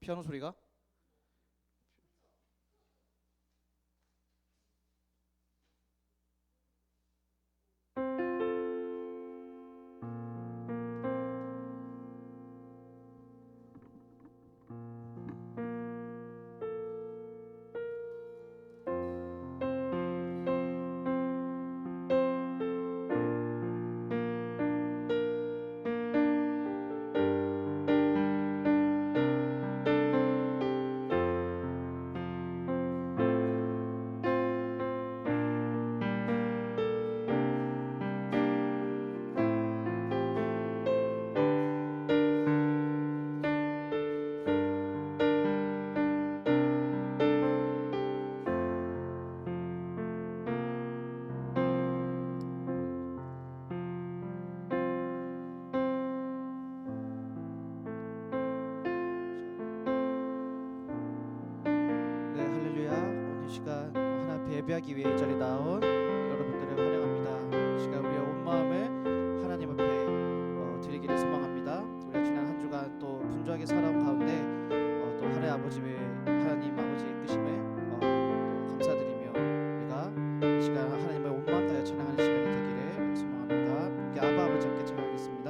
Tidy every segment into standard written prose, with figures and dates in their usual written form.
피아노 소리가? 네, 할렐루야. 오늘 시간 하나님 앞에 예배하기 위해 이 자리에 나온 여러분들을 환영합니다. 이 시간 우리의 온 마음을 하나님 앞에 드리기를 소망합니다. 우리가 지난 한 주간 또 분주하게 살아온 가운데 또 하나님 아버지의 하나님 아버지의 이끄심에 또 감사드리며 우리가 이 시간 하나님의 온 마음 다해 찬양하는 시간이 되기를 소망합니다. 함께 아바 아버지 함께 찬양하겠습니다.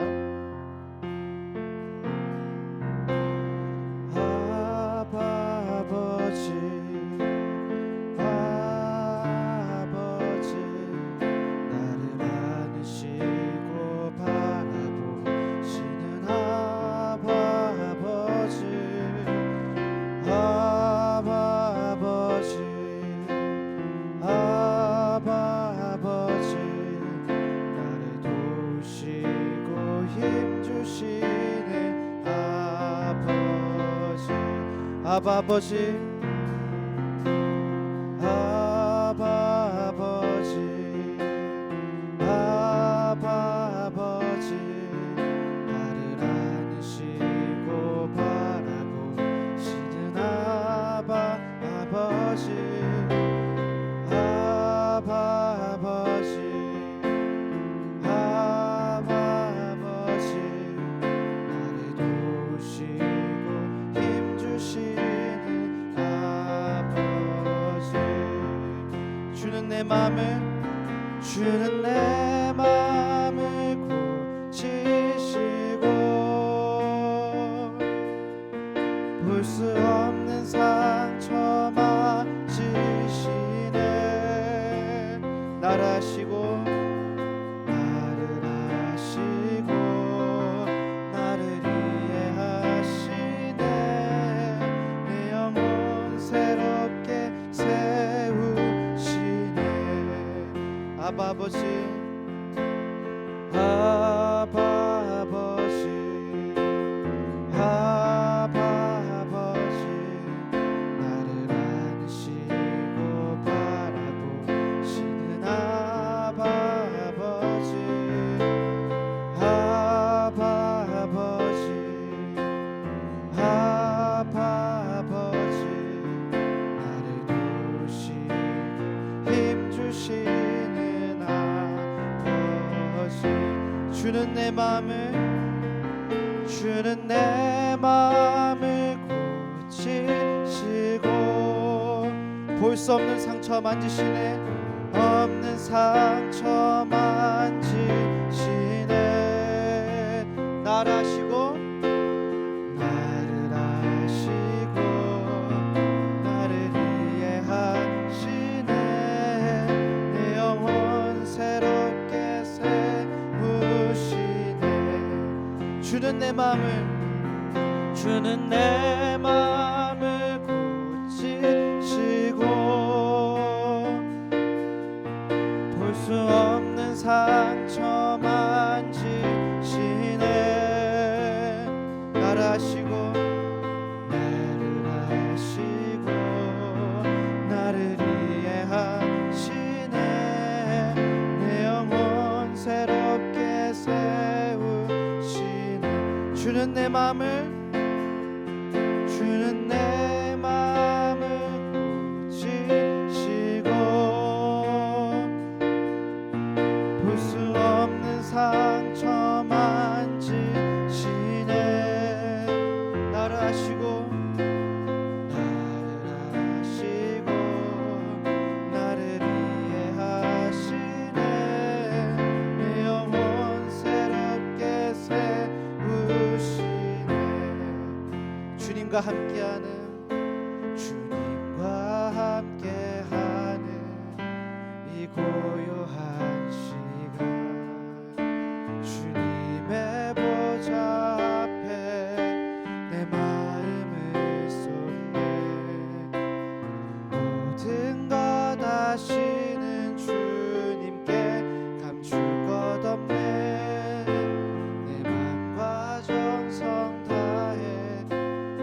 아바 아버지 아바 아버지 아바 아버지 나를 안으시고 바라보시는 아바 아버지 아바 아버지 아바 아버지 나를 도우시고 힘주시는 아버지 주는 내 맘을 고치시고 볼 수 없는 상처 만지시네 나를 아시고 나를 이해하시네 내 영혼 새롭게 세우시네 아바 아버지 아바 아버지 아바 아버지 나를 안으시고 바라보시는 아바 아버지 아바 아버지 아바 아버지 나를 도우시고 힘주시는 아버지 주는 내 맘을 고치시고 볼 수 없는 상처 만지시네 없는 상처 만지시네 나를 아시고 나를 이해하시네 내 영혼 새롭게 세우시네 주는 내 맘을 고치시고 볼 수 없는 상처 만지시네 나를 아시고 나를 이해하시네 내 영혼 새롭게 세우시네 주는 내 맘을 고치시고 볼 수 없는 상처 만지시네 나를 아시고 주님과 함께하는 이 고요한 시간 주님의 보좌 앞에 내 마음을 쏟네 모든 것 아시는 주님께 감출 것 없네 내 맘과 정성 다해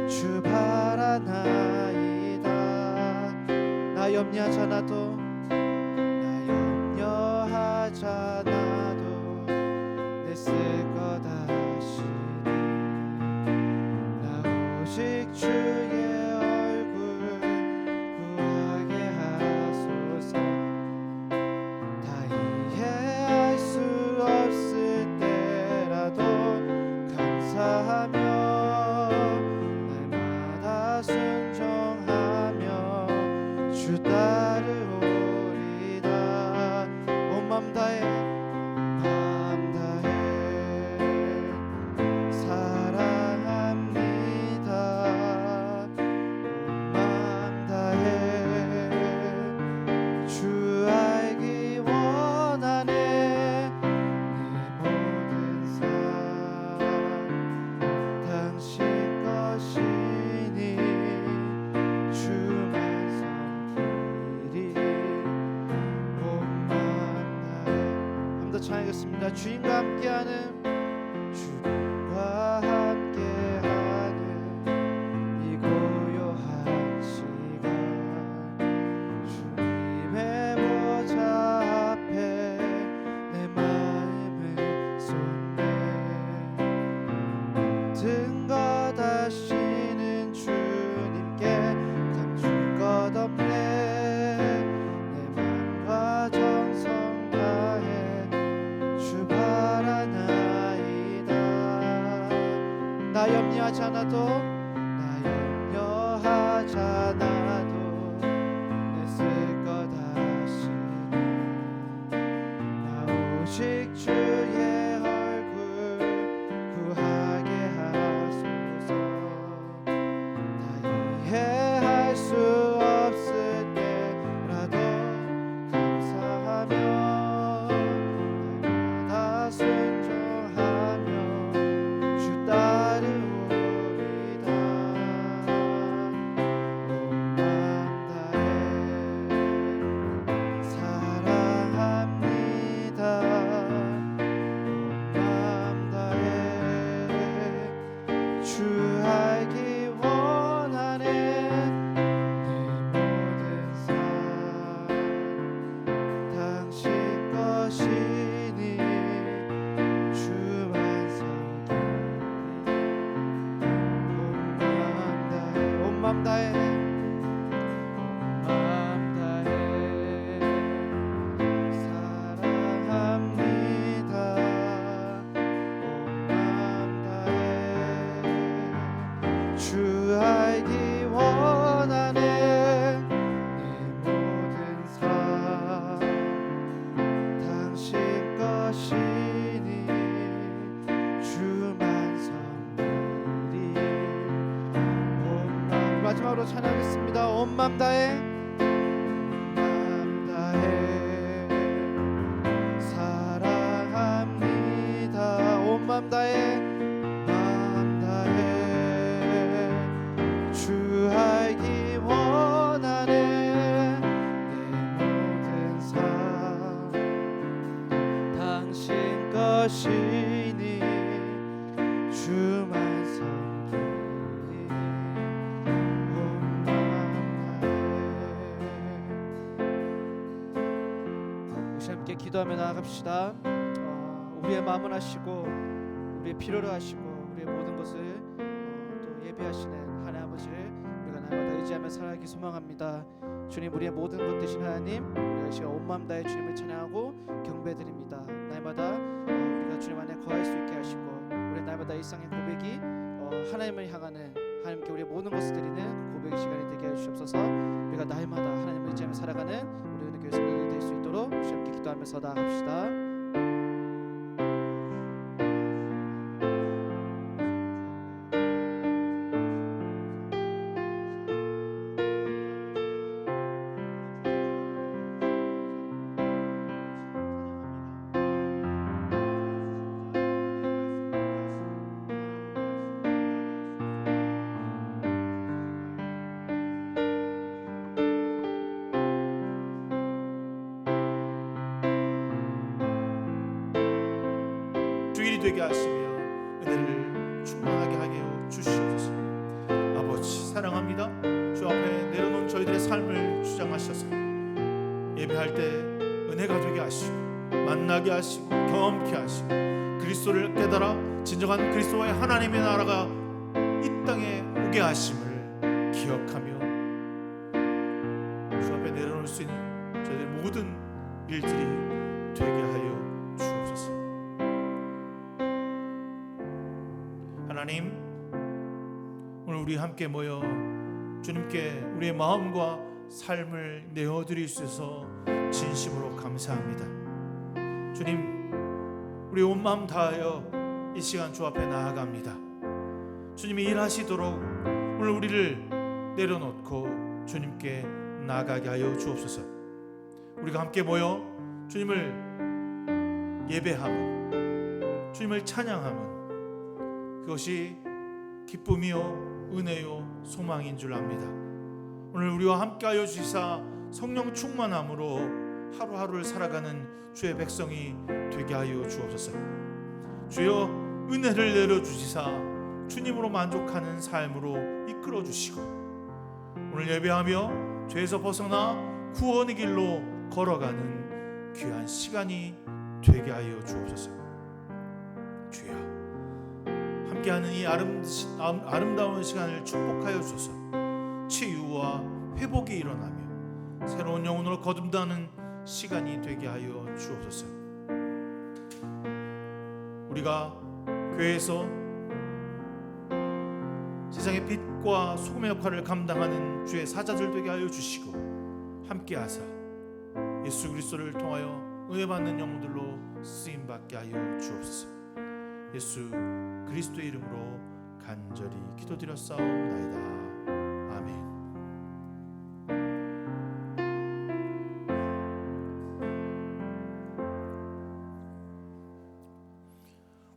주 바라나이다 나 염려하잖아도 내 쓸 것 아시네 나 오직 주의 얼굴 구하게 하소서 다 이해할 수 없을 때라도 감사하며 날마다 순종하며 주 따르오리다 온 맘 다해 찬양하겠습니다. 주님과 함께하는 이 고요한 시간 주님의 보좌 앞에 내 마음을 쏟네 모든 것 아시는 주님께 감출 것 없네 내 맘과 정성 다해 주 바라나이다 나 염려하지 않아도 내 쓸 것 아시네 나 오직 주의 얼굴 구하게 하소서 다 이해할 수 없을 때라도 감사하며 순종하며 주 따르오리다 온 맘 다해 사랑합니다 온 맘 다해 주 알기 원하네 내 모든 삶 당신 것이니 온 맘 다해 사랑합니다 온 맘 다해 주 알기 원하네 내 모든 삶 당신 것이니 주만 섬기리 마지막으로 찬양하겠습니다. 온 맘 다해 사랑합니다 온 맘 다해 주 알기 원하네 내 모든 삶 당신 것이니 주만 함께 기도하며 나아갑시다. 우리의 마음을 하시고 우리의 필요를 하시고 우리의 모든 것을 또 예비하시는 하나님 아버지를 우리가 날마다 의지하며 살아가기 소망합니다. 주님 우리의 모든 것 되신 하나님 우리가 이 시간 온 마음 다해 주님을 찬양하고 경배드립니다. 날마다 우리가 주님 안에 거할 수 있게 하시고 우리 날마다 일상의 고백이 하나님을 향하는 하나님께 우리의 모든 것을 드리는 그 고백의 시간이 되게 해주시옵소서. 우리가 날마다 하나님을 의지하며 살아가는 우리 은혜교회 성도들이 될 수 있도록 우리 함께 기도하면서 나아갑시다. 되게 하시며 은혜를 충만하게 하여 주시옵소서. 아버지 사랑합니다. 주 앞에 내려놓은 저희들의 삶을 주장하셔서 예배할 때 은혜가 되게 하시고 만나게 하시고 경험케 하시고 그리스도를 깨달아 진정한 그리스도의 하나님의 나라가 이 땅에 오게 하심을 기억하며 주 앞에 내려놓을 수 있는 저희들의 모든 일들이 되게 하여 주옵소서. 하나님, 오늘 우리 함께 모여 주님께 우리의 마음과 삶을 내어드릴 수 있어서 진심으로 감사합니다. 주님, 우리 온 마음 다하여 이 시간 주 앞에 나아갑니다. 주님이 일하시도록 오늘 우리를 내려놓고 주님께 나아가게 하여 주옵소서. 우리가 함께 모여 주님을 예배하면, 주님을 찬양하면 그것이 기쁨이요 은혜요 소망인 줄 압니다. 오늘 우리와 함께하여 주시사 성령 충만함으로 하루하루를 살아가는 주의 백성이 되게 하여 주옵소서. 주여 은혜를 내려주시사 주님으로 만족하는 삶으로 이끌어 주시고 오늘 예배하며 죄에서 벗어나 구원의 길로 걸어가는 귀한 시간이 되게 하여 주옵소서. 주여 함께하는 이 아름다운 시간을 축복하여 주소서. 치유와 회복이 일어나며 새로운 영혼으로 거듭나는 시간이 되게 하여 주옵소서. 우리가 교회에서 세상의 빛과 소금의 역할을 감당하는 주의 사자들 되게 하여 주시고 함께하사 예수 그리스도를 통하여 은혜 받는 영혼들로 쓰임 받게 하여 주옵소서. 예수 그리스도의 이름으로 간절히 기도드렸사옵나이다. 아멘.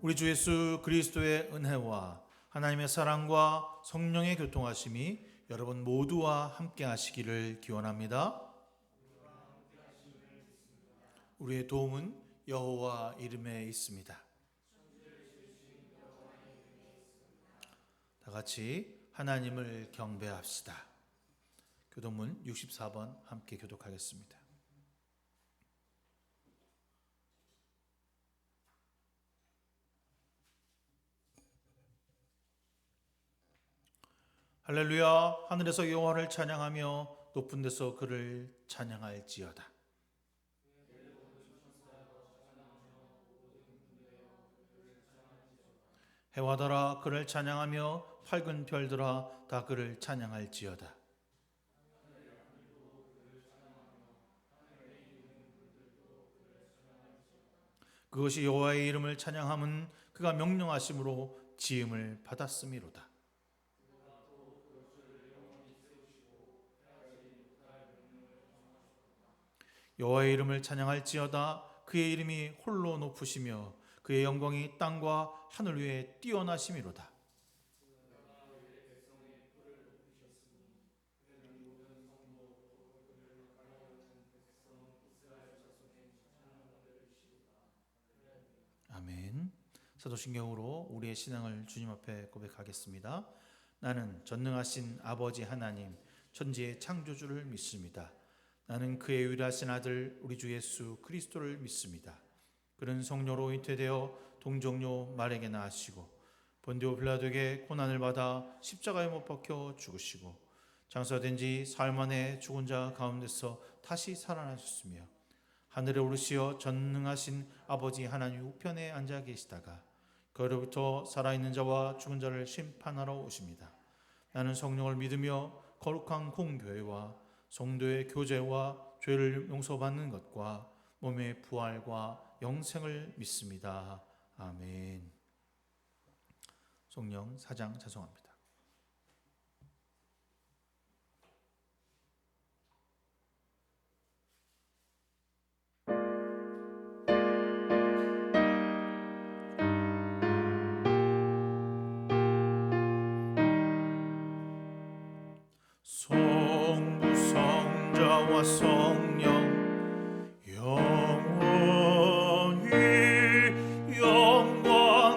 우리 주 예수 그리스도의 은혜와 하나님의 사랑과 성령의 교통하심이 여러분 모두와 함께 하시기를 기원합니다. 우리의 도움은 여호와 이름에 있습니다. 다 같이 하나님을 경배합시다. 교독문 64번 함께 교독하겠습니다. 할렐루야. 하늘에서 여호와를 찬양하며 높은 데서 그를 찬양할지어다. 해와 달아 그를 찬양하며 밝은 별들아 다 그를 찬양할지어다. 그것이 여호와의 이름을 찬양함은 그가 명령하심으로 지음을 받았음이로다. 여호와의 이름을 찬양할지어다. 그의 이름이 홀로 높으시며 그의 영광이 땅과 하늘 위에 뛰어나심이로다. 아멘. 사도신경으로 우리의 신앙을 주님 앞에 고백하겠습니다. 나는 전능하신 아버지 하나님 천지의 창조주를 믿습니다. 나는 그의 유일하신 아들 우리 주 예수 그리스도를 믿습니다. 그는 성령으로 잉태되어 동정녀 마리아에게 나시고 본디오 빌라도에게 고난을 받아 십자가에 못 박혀 죽으시고 장사된 지 사흘 만에 죽은 자 가운데서 다시 살아나셨으며 하늘에 오르시어 전능하신 아버지 하나님 우편에 앉아 계시다가 그로부터 살아있는 자와 죽은 자를 심판하러 오십니다. 나는 성령을 믿으며 거룩한 공교회와 성도의 교제와 죄를 용서받는 것과 몸의 부활과 영생을 믿습니다. 아멘. 성령 4장 찬송합니다. 성부 성자와 성령 영원히 영광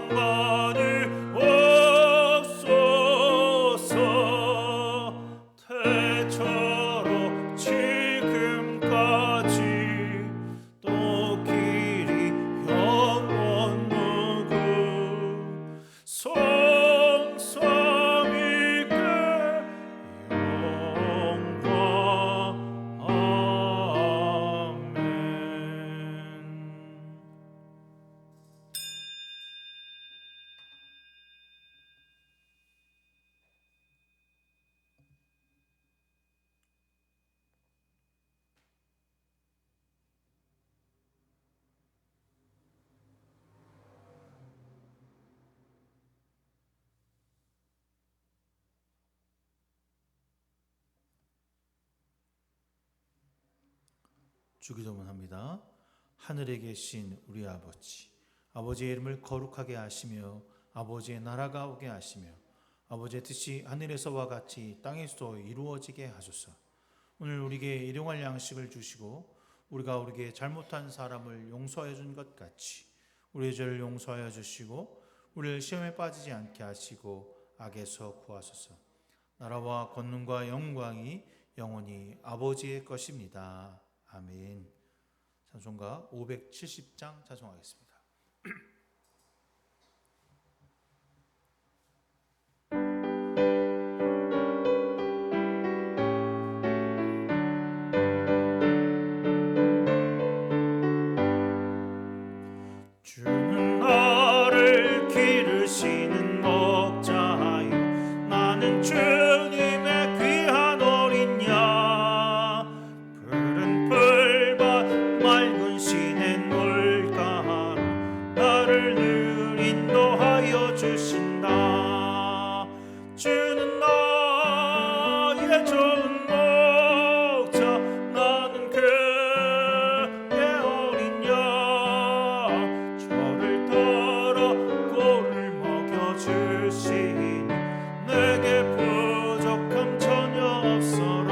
주기도문합니다. 하늘에 계신 우리 아버지, 아버지의 이름을 거룩하게 하시며 아버지의 나라가 오게 하시며 아버지의 뜻이 하늘에서와 같이 땅에서도 이루어지게 하소서. 오늘 우리에게 일용할 양식을 주시고 우리가 우리에게 잘못한 사람을 용서하여 준 것 같이 우리의 죄를 용서하여 주시고 우리를 시험에 빠지지 않게 하시고 악에서 구하소서. 나라와 권능과 영광이 영원히 아버지의 것입니다. 아멘. 찬송가 570장 찬송하겠습니다. 주는 나를 기르시는 목자요 나는 주님의 귀한 어린 양 푸른 풀밭 맑은 시냇 물가로 나를 늘 인도하여 주신다. 주는 나의 좋은 목자 나는 그의 어린 양 저를 따라 꼴을 먹여주시니 내게 부족함 전혀 없어라.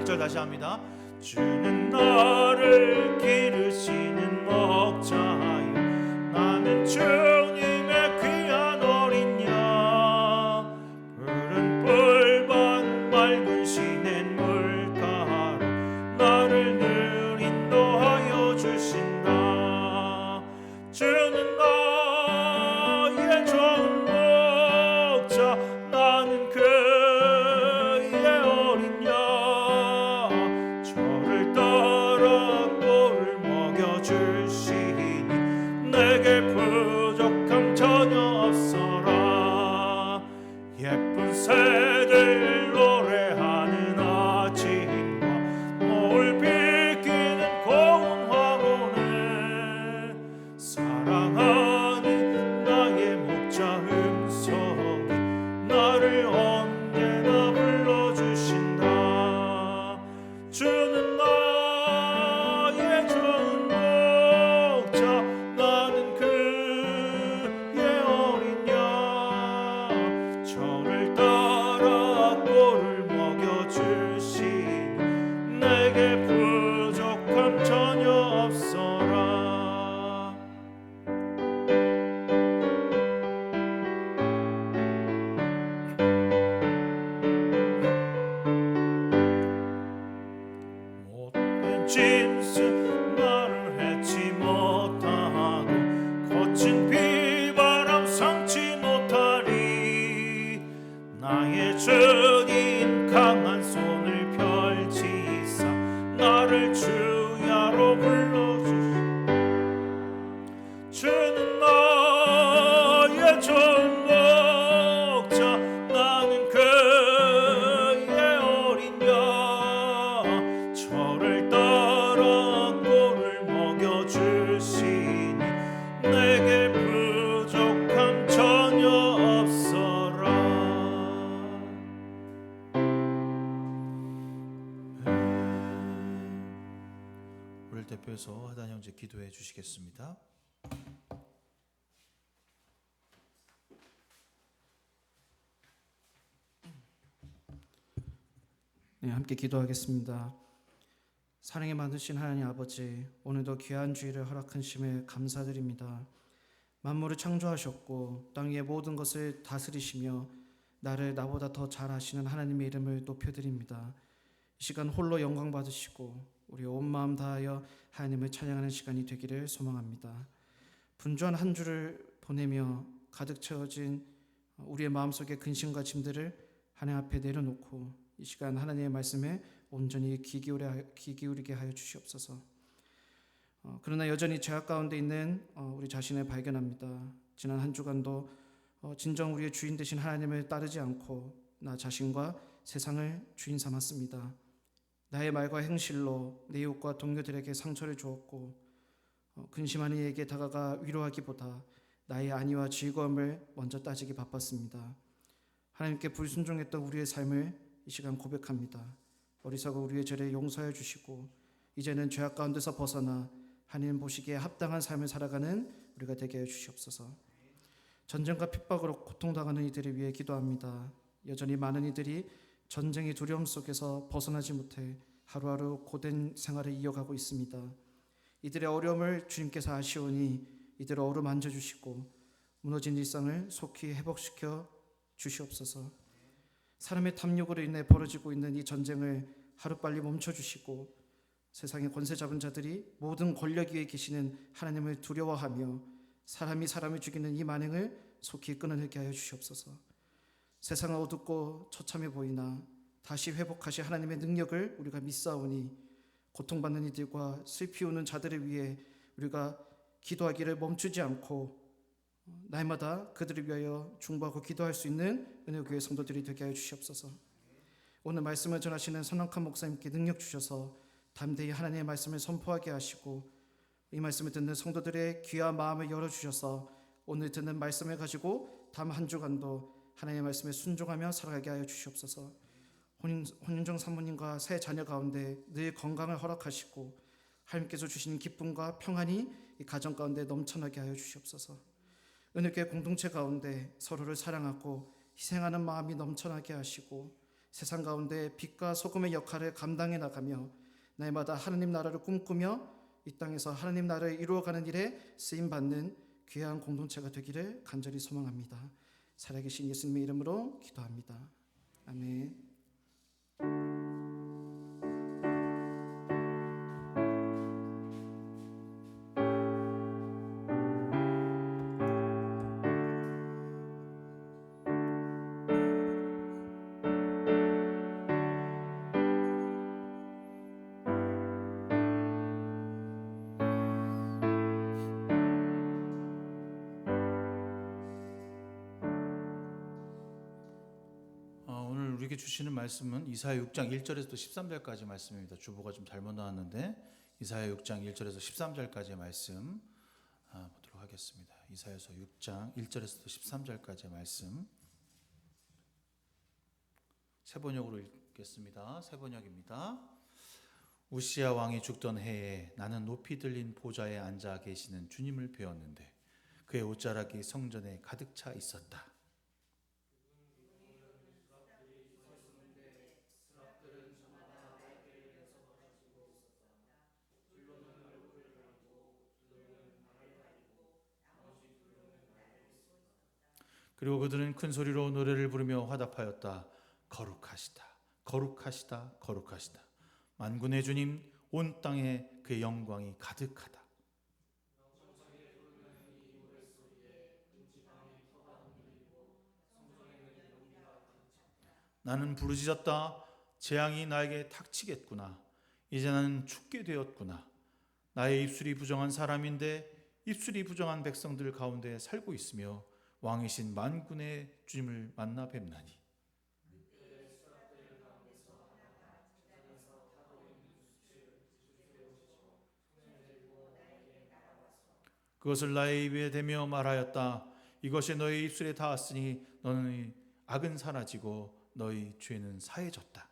1절 다시 합니다. 주는 나를 기르시는 목자요 나는 주님의 귀한 어린 양 푸른 풀밭 맑은 시냇 물가로 나를 늘 인도하여 주신다. 주는 나의 좋은 목자 나는 그의 어린 양 저를 따라 꼴을 먹여주시니 내게 부족함 전혀 없어라. 예쁜 새들 노래하는 아침과 노을 비키는 고운 황혼에 사랑하는 나의 목자 음성이 나를 언제나 불러주신다. 주는 나의 좋은 목자 나는 그의 어린 양 저를 따라 꼴을 먹여주시니 내게 부족함 전혀 없어라. 못된 짐승 나를 해치 못하고 거친 비바람 상치 못하리. 나의 주님 강한 손을 펼치사 나를 주야로 불러주시. 주는 나의 좋은 목자 나는 그의 어린 양 저를 따라 꼴을 먹여주시니 내게 부족함 전혀 없어라. 우리를 대표해서 하단 형제 기도해 주시겠습니다. 네, 함께 기도하겠습니다. 사랑에 많으신 하나님 아버지, 오늘도 귀한 주일을 허락하심에 감사드립니다. 만물을 창조하셨고 땅 위의 모든 것을 다스리시며 나를 나보다 더 잘 아시는 하나님의 이름을 높여드립니다. 이 시간 홀로 영광 받으시고 우리 온 마음 다하여 하나님을 찬양하는 시간이 되기를 소망합니다. 분주한 한 주를 보내며 가득 채워진 우리의 마음속의 근심과 짐들을 하나님 앞에 내려놓고 이 시간 하나님의 말씀에 온전히 귀 기울이게 하여 주시옵소서. 그러나 여전히 죄악 가운데 있는 우리 자신을 발견합니다. 지난 한 주간도 진정 우리의 주인 되신 하나님을 따르지 않고 나 자신과 세상을 주인 삼았습니다. 나의 말과 행실로 내 이웃과 동료들에게 상처를 주었고 근심하는 이에게 다가가 위로하기보다 나의 안위와 즐거움을 먼저 따지기 바빴습니다. 하나님께 불순종했던 우리의 삶을 이 시간 고백합니다. 어리석어 우리의 죄를 용서해 주시고 이제는 죄악 가운데서 벗어나 하나님 보시기에 합당한 삶을 살아가는 우리가 되게 하여 주시옵소서. 전쟁과 핍박으로 고통당하는 이들을 위해 기도합니다. 여전히 많은 이들이 전쟁의 두려움 속에서 벗어나지 못해 하루하루 고된 생활을 이어가고 있습니다. 이들의 어려움을 주님께서 아시오니 이들을 어루만져 주시고 무너진 일상을 속히 회복시켜 주시옵소서. 사람의 탐욕으로 인해 벌어지고 있는 이 전쟁을 하루빨리 멈춰주시고 세상의 권세 잡은 자들이 모든 권력 위에 계시는 하나님을 두려워하며 사람이 사람을 죽이는 이 만행을 속히 끊어내게 하여 주시옵소서. 세상은 어둡고 처참해 보이나 다시 회복하실 하나님의 능력을 우리가 믿사오니 고통받는 이들과 슬피 우는 자들을 위해 우리가 기도하기를 멈추지 않고 날마다 그들을 위하여 중보하고 기도할 수 있는 은혜교회 성도들이 되게 하여 주시옵소서. 오늘 말씀을 전하시는 선왕칸 목사님께 능력 주셔서 담대히 하나님의 말씀을 선포하게 하시고 이 말씀을 듣는 성도들의 귀와 마음을 열어주셔서 오늘 듣는 말씀을 가지고 다음 한 주간도 하나님의 말씀에 순종하며 살아가게 하여 주시옵소서. 혼인정 사모님과 새 자녀 가운데 늘 건강을 허락하시고 하나님께서 주시는 기쁨과 평안이 이 가정 가운데 넘쳐나게 하여 주시옵소서. 은혜교회 공동체 가운데 서로를 사랑하고 희생하는 마음이 넘쳐나게 하시고 세상 가운데 빛과 소금의 역할을 감당해 나가며 날마다 하나님 나라를 꿈꾸며 이 땅에서 하나님 나라를 이루어가는 일에 쓰임받는 귀한 공동체가 되기를 간절히 소망합니다. 살아계신 예수님의 이름으로 기도합니다. 아멘. 오늘 우리에게 주시는 말씀은 이사야 6장 1절에서 13절까지 말씀입니다. 주보가 좀 잘못 나왔는데 이사야 6장 1절에서 13절까지의 말씀 보도록 하겠습니다. 이사야서 6장 1절에서 13절까지의 말씀 새 번역으로 읽겠습니다. 새 번역입니다. 우시야 왕이 죽던 해에 나는 높이 들린 보좌에 앉아 계시는 주님을 배웠는데 그의 옷자락이 성전에 가득 차 있었다. 그리고 그들은 큰 소리로 노래를 부르며 화답하였다. 거룩하시다, 거룩하시다, 거룩하시다. 만군의 주님, 온 땅에 그의 영광이 가득하다. 나는 부르짖었다. 재앙이 나에게 닥치겠구나. 이제 나는 죽게 되었구나. 나의 입술이 부정한 사람인데 입술이 부정한 백성들 가운데 살고 있으며 왕이신 만군의 주님을 만나 뵙나니 그것을 나의 입에 대며 말하였다. 이것이 너의 입술에 닿았으니 너는 악은 사라지고 너희 죄는 사해졌다.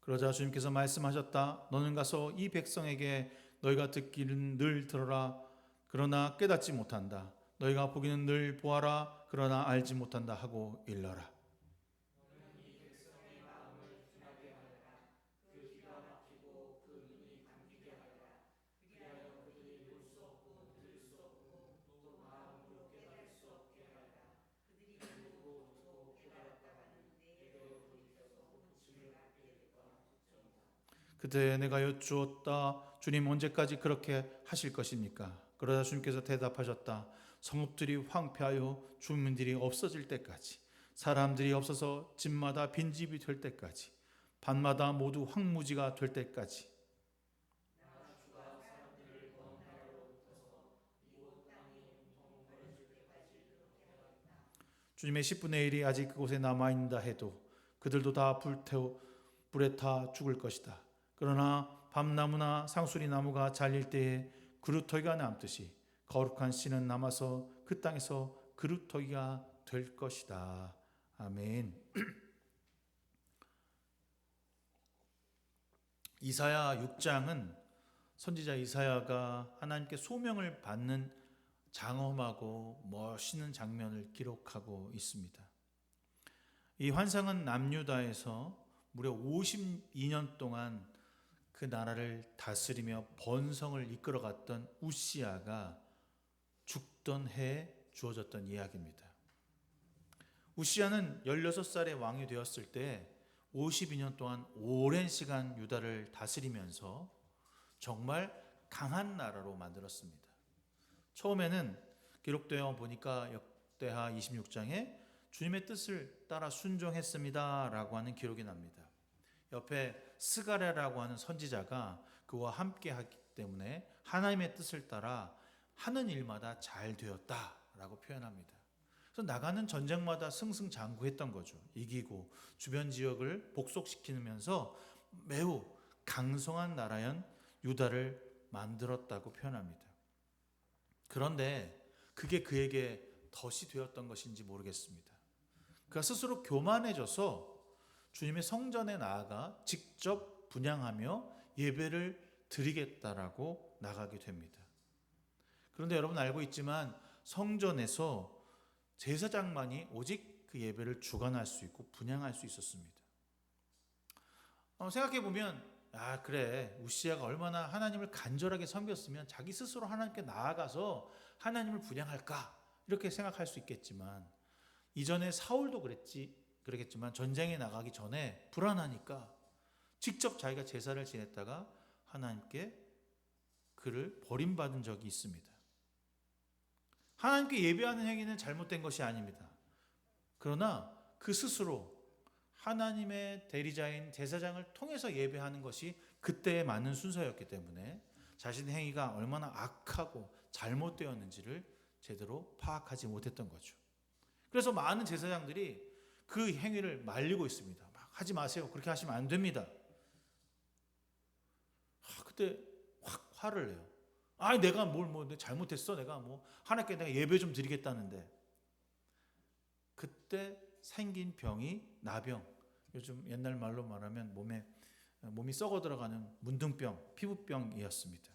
그러자 주님께서 말씀하셨다. 너는 가서 이 백성에게 너희가 듣기는 늘 들어라. 그러나 깨닫지 못한다. 너희가 보기는 늘 보아라. 그러나 알지 못한다 하고 일러라. 그때 내가 여쭈었다. 주님 언제까지 그렇게 하실 것입니까? 그러자 주님께서 대답하셨다. 성읍들이 황폐하여 주민들이 없어질 때까지, 사람들이 없어서 집마다 빈집이 될 때까지, 밭마다 모두 황무지가 될 때까지, 주님의 10분의 1이 아직 그곳에 남아있다 해도 그들도 다 불에 타 죽을 것이다. 그러나 밤나무나 상수리 나무가 잘릴 때에 그루터기가 남듯이 거룩한 씨는 남아서 그 땅에서 그루터기가 될 것이다. 아멘. 이사야 6장은 선지자 이사야가 하나님께 소명을 받는 장엄하고 멋있는 장면을 기록하고 있습니다. 이 환상은 남유다에서 무려 52년 동안 그 나라를 다스리며 번성을 이끌어갔던 우시야가 죽던 해에 주어졌던 이야기입니다. 우시야는 16살의 왕이 되었을 때 52년 동안 오랜 시간 유다를 다스리면서 정말 강한 나라로 만들었습니다. 처음에는 기록되어 보니까 역대하 26장에 주님의 뜻을 따라 순종했습니다 라고 하는 기록이 납니다. 옆에 스가랴라고 하는 선지자가 그와 함께 하기 때문에 하나님의 뜻을 따라 하는 일마다 잘 되었다라고 표현합니다. 그래서 나가는 전쟁마다 승승장구했던 거죠. 이기고 주변 지역을 복속시키면서 매우 강성한 나라연 유다를 만들었다고 표현합니다. 그런데 그게 그에게 덫이 되었던 것인지 모르겠습니다. 그가 스스로 교만해져서 주님의 성전에 나아가 직접 분향하며 예배를 드리겠다라고 나가게 됩니다. 그런데 여러분 알고 있지만 성전에서 제사장만이 오직 그 예배를 주관할 수 있고 분향할 수 있었습니다. 생각해보면 그래 우시야가 얼마나 하나님을 간절하게 섬겼으면 자기 스스로 하나님께 나아가서 하나님을 분향할까 이렇게 생각할 수 있겠지만 이전에 사울도 그랬겠지만 전쟁에 나가기 전에 불안하니까 직접 자기가 제사를 지냈다가 하나님께 그를 버림받은 적이 있습니다. 하나님께 예배하는 행위는 잘못된 것이 아닙니다. 그러나 그 스스로 하나님의 대리자인 제사장을 통해서 예배하는 것이 그때의 맞는 순서였기 때문에 자신의 행위가 얼마나 악하고 잘못되었는지를 제대로 파악하지 못했던 거죠. 그래서 많은 제사장들이 그 행위를 말리고 있습니다. 막 하지 마세요. 그렇게 하시면 안 됩니다. 그때 확 화를 내요. 내가 뭘 잘못했어? 내가 하나님께 내가 예배 좀 드리겠다는데. 그때 생긴 병이 나병. 요즘 옛날 말로 말하면 몸이 썩어 들어가는 문둥병, 피부병이었습니다.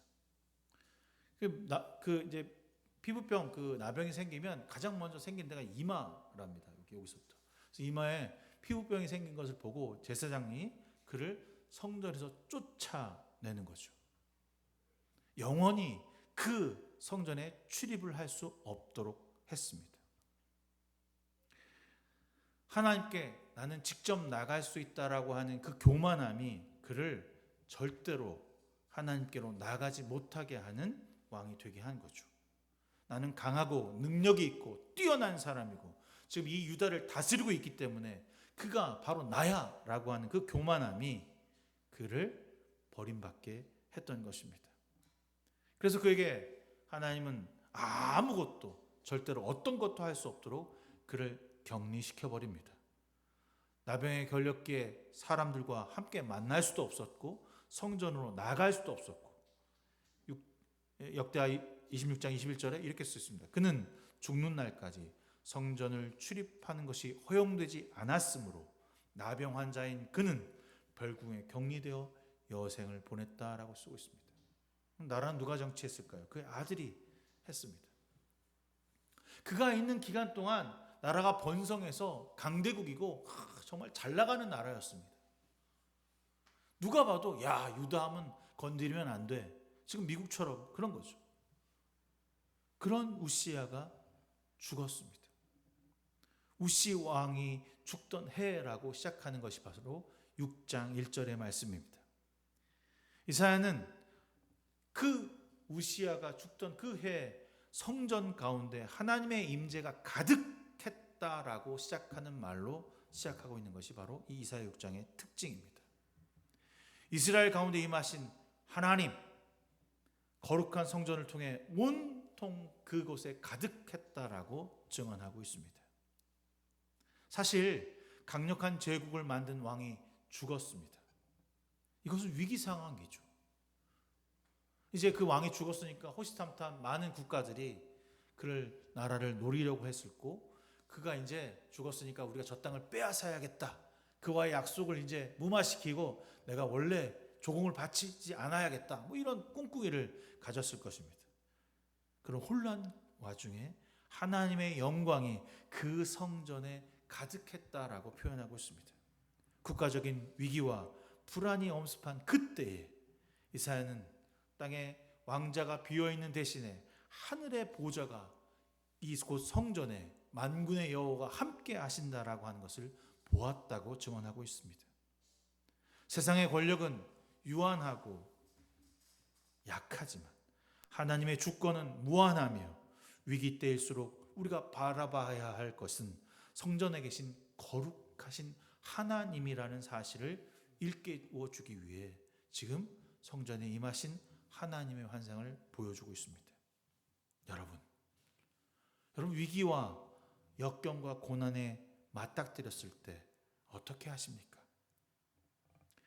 이제 피부병 그 나병이 생기면 가장 먼저 생긴 데가 이마랍니다. 여기서부터. 그래서 이마에 피부병이 생긴 것을 보고 제사장이 그를 성전에서 쫓아내는 거죠. 영원히 그 성전에 출입을 할 수 없도록 했습니다. 하나님께 나는 직접 나갈 수 있다라고 하는 그 교만함이 그를 절대로 하나님께로 나가지 못하게 하는 왕이 되게 한 거죠. 나는 강하고 능력이 있고 뛰어난 사람이고 지금 이 유다를 다스리고 있기 때문에 그가 바로 나야 라고 하는 그 교만함이 그를 버림받게 했던 것입니다. 그래서 그에게 하나님은 아무것도 절대로 어떤 것도 할 수 없도록 그를 격리시켜 버립니다. 나병에 걸렸기에 사람들과 함께 만날 수도 없었고 성전으로 나갈 수도 없었고 역대하 26장 21절에 이렇게 써 있습니다. 그는 죽는 날까지 성전을 출입하는 것이 허용되지 않았으므로 나병 환자인 그는 벌궁에 격리되어 여생을 보냈다라고 쓰고 있습니다. 나라는 누가 정치했을까요? 그의 아들이 했습니다. 그가 있는 기간 동안 나라가 번성해서 강대국이고 정말 잘 나가는 나라였습니다. 누가 봐도 유다함은 건드리면 안 돼. 지금 미국처럼 그런 거죠. 그런 우시야가 죽었습니다. 우시 왕이 죽던 해라고 시작하는 것이 바로 6장 1절의 말씀입니다. 이사야는 그 우시야가 죽던 그 해 성전 가운데 하나님의 임재가 가득했다라고 시작하는 말로 시작하고 있는 것이 바로 이 이사야 6장의 특징입니다. 이스라엘 가운데 임하신 하나님, 거룩한 성전을 통해 온통 그곳에 가득했다라고 증언하고 있습니다. 사실 강력한 제국을 만든 왕이 죽었습니다. 이것은 위기 상황이죠. 이제 그 왕이 죽었으니까 호시탐탐 많은 국가들이 그를 나라를 노리려고 했었고, 그가 이제 죽었으니까 우리가 저 땅을 빼앗아야겠다, 그와의 약속을 이제 무마시키고 내가 원래 조공을 바치지 않아야겠다, 뭐 이런 꿈꾸기를 가졌을 것입니다. 그런 혼란 와중에 하나님의 영광이 그 성전에 가득했다라고 표현하고 있습니다. 국가적인 위기와 불안이 엄습한 그때에 이사야는 땅에 왕자가 비어있는 대신에 하늘의 보좌가 이곳 성전에 만군의 여호와가 함께 하신다라고 하는 것을 보았다고 증언하고 있습니다. 세상의 권력은 유한하고 약하지만 하나님의 주권은 무한하며 위기 때일수록 우리가 바라봐야 할 것은 성전에 계신 거룩하신 하나님이라는 사실을 일깨워 주기 위해 지금 성전에 임하신 하나님의 환상을 보여주고 있습니다. 여러분 위기와 역경과 고난에 맞닥뜨렸을 때 어떻게 하십니까?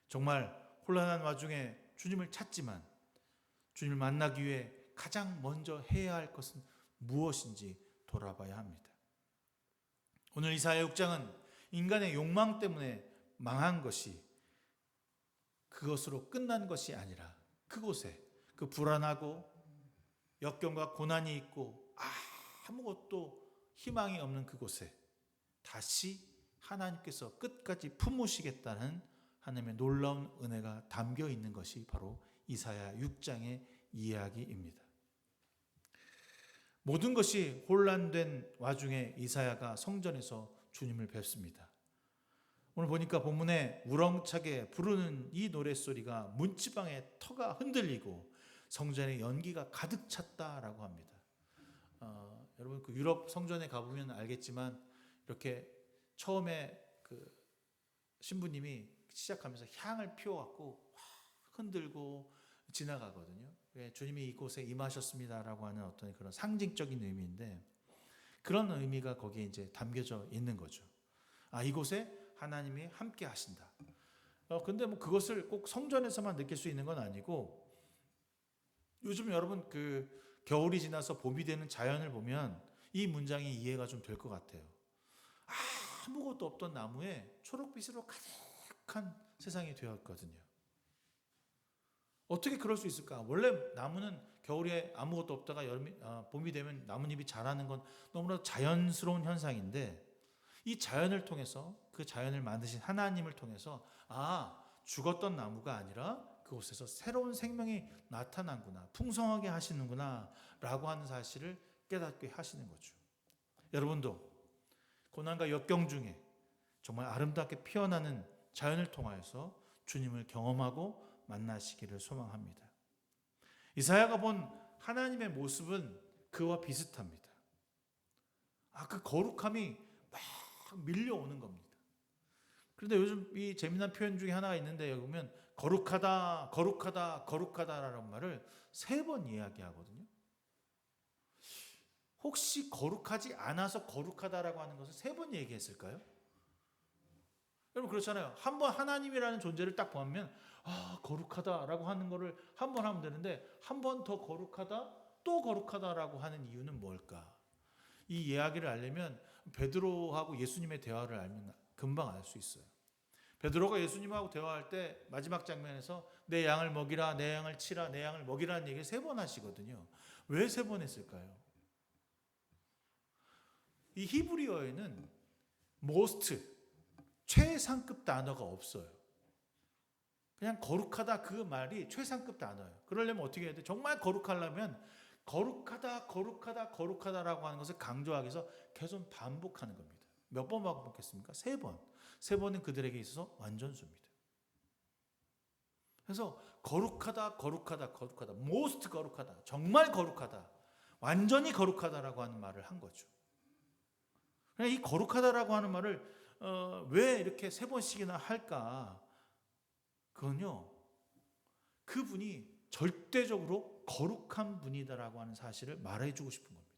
정말 혼란한 와중에 주님을 찾지만 주님을 만나기 위해 가장 먼저 해야 할 것은 무엇인지 돌아봐야 합니다. 오늘 이사야 6장은 인간의 욕망 때문에 망한 것이 그것으로 끝난 것이 아니라 그곳에 그 불안하고 역경과 고난이 있고 아무것도 희망이 없는 그곳에 다시 하나님께서 끝까지 품으시겠다는 하나님의 놀라운 은혜가 담겨 있는 것이 바로 이사야 6장의 이야기입니다. 모든 것이 혼란된 와중에 이사야가 성전에서 주님을 뵙습니다. 오늘 보니까 본문에 우렁차게 부르는 이 노랫소리가 문지방의 터가 흔들리고 성전에 연기가 가득 찼다라고 합니다. 여러분 그 유럽 성전에 가보면 알겠지만 이렇게 처음에 그 신부님이 시작하면서 향을 피워갖고 흔들고 지나가거든요. 주님이 이곳에 임하셨습니다라고 하는 어떤 그런 상징적인 의미인데, 그런 의미가 거기에 이제 담겨져 있는 거죠. 이곳에 하나님이 함께 하신다. 근데 뭐 그것을 꼭 성전에서만 느낄 수 있는 건 아니고, 요즘 여러분 그 겨울이 지나서 봄이 되는 자연을 보면 이 문장이 이해가 좀 될 것 같아요. 아무것도 없던 나무에 초록빛으로 가득한 세상이 되었거든요. 어떻게 그럴 수 있을까? 원래 나무는 겨울에 아무것도 없다가 봄이 되면 나뭇잎이 자라는 건 너무나 자연스러운 현상인데, 이 자연을 통해서 그 자연을 만드신 하나님을 통해서 죽었던 나무가 아니라 그곳에서 새로운 생명이 나타난구나, 풍성하게 하시는구나 라고 하는 사실을 깨닫게 하시는 거죠. 여러분도 고난과 역경 중에 정말 아름답게 피어나는 자연을 통하여서 주님을 경험하고 만나시기를 소망합니다. 이사야가 본 하나님의 모습은 그와 비슷합니다. 그 거룩함이 막 밀려오는 겁니다. 그런데 요즘 이 재미난 표현 중에 하나가 있는데, 여기 보면 거룩하다, 거룩하다, 거룩하다라는 말을 3번 이야기하거든요. 혹시 거룩하지 않아서 거룩하다라고 하는 것을 3번 얘기했을까요? 여러분 그렇잖아요. 한번 하나님이라는 존재를 딱 보면 거룩하다라고 하는 거를 한 번 하면 되는데, 한 번 더 거룩하다, 또 거룩하다라고 하는 이유는 뭘까? 이 이야기를 알려면 베드로하고 예수님의 대화를 알면 금방 알 수 있어요. 베드로가 예수님하고 대화할 때 마지막 장면에서 내 양을 먹이라, 내 양을 치라, 내 양을 먹이라는 얘기를 3번 하시거든요. 왜 3번 했을까요? 이 히브리어에는 most, 최상급 단어가 없어요. 그냥 거룩하다 그 말이 최상급 단어예요. 그러려면 어떻게 해야 돼? 정말 거룩하려면 거룩하다, 거룩하다, 거룩하다라고 하는 것을 강조하기 위해서 계속 반복하는 겁니다. 몇 번 반복했습니까? 3번. 3번은 그들에게 있어서 완전수입니다. 그래서 거룩하다, 거룩하다, 거룩하다, most 거룩하다, 정말 거룩하다, 완전히 거룩하다라고 하는 말을 한 거죠. 이 거룩하다라고 하는 말을 왜 이렇게 3번씩이나 할까? 그건요, 그분이 절대적으로 거룩한 분이다라고 하는 사실을 말해주고 싶은 겁니다.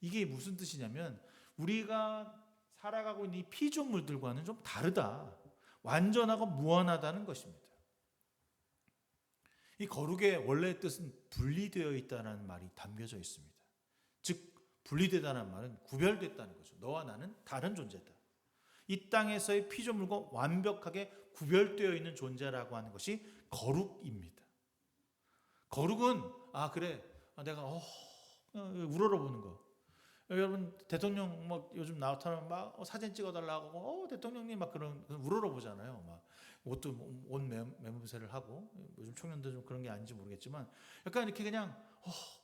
이게 무슨 뜻이냐면, 우리가 살아가고 있는 이 피조물들과는 좀 다르다, 완전하고 무한하다는 것입니다. 이 거룩의 원래 뜻은 분리되어 있다는 말이 담겨져 있습니다. 즉 분리되다는 말은 구별됐다는 거죠. 너와 나는 다른 존재다. 이 땅에서의 피조물과 완벽하게 구별되어 있는 존재라고 하는 것이 거룩입니다. 거룩은 그래 내가 우러러보는 거. 여러분 대통령 막 요즘 나타나면 막 사진 찍어달라고 하고 대통령님 막 그런 우러러보잖아요. 막 옷 매무새를 하고 요즘 청년들 좀 그런 게 아닌지 모르겠지만 약간 이렇게 그냥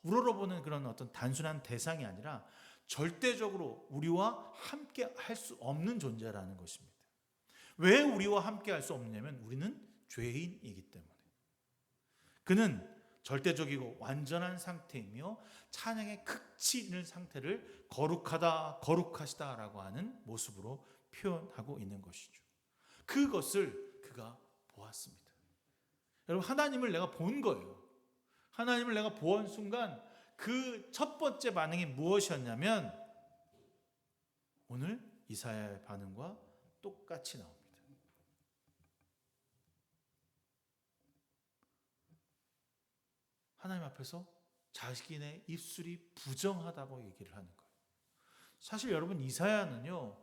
우러러보는 그런 어떤 단순한 대상이 아니라 절대적으로 우리와 함께 할 수 없는 존재라는 것입니다. 왜 우리와 함께 할 수 없느냐면 우리는 죄인이기 때문에. 그는 절대적이고 완전한 상태이며 찬양의 극치 있는 상태를 거룩하다, 거룩하시다라고 하는 모습으로 표현하고 있는 것이죠. 그것을 그가 보았습니다. 여러분, 하나님을 내가 본 거예요. 하나님을 내가 보는 순간 그 첫 번째 반응이 무엇이었냐면 오늘 이사야의 반응과 똑같이 나옵니다. 하나님 앞에서 자신의 입술이 부정하다고 얘기를 하는 거예요. 사실 여러분, 이사야는요,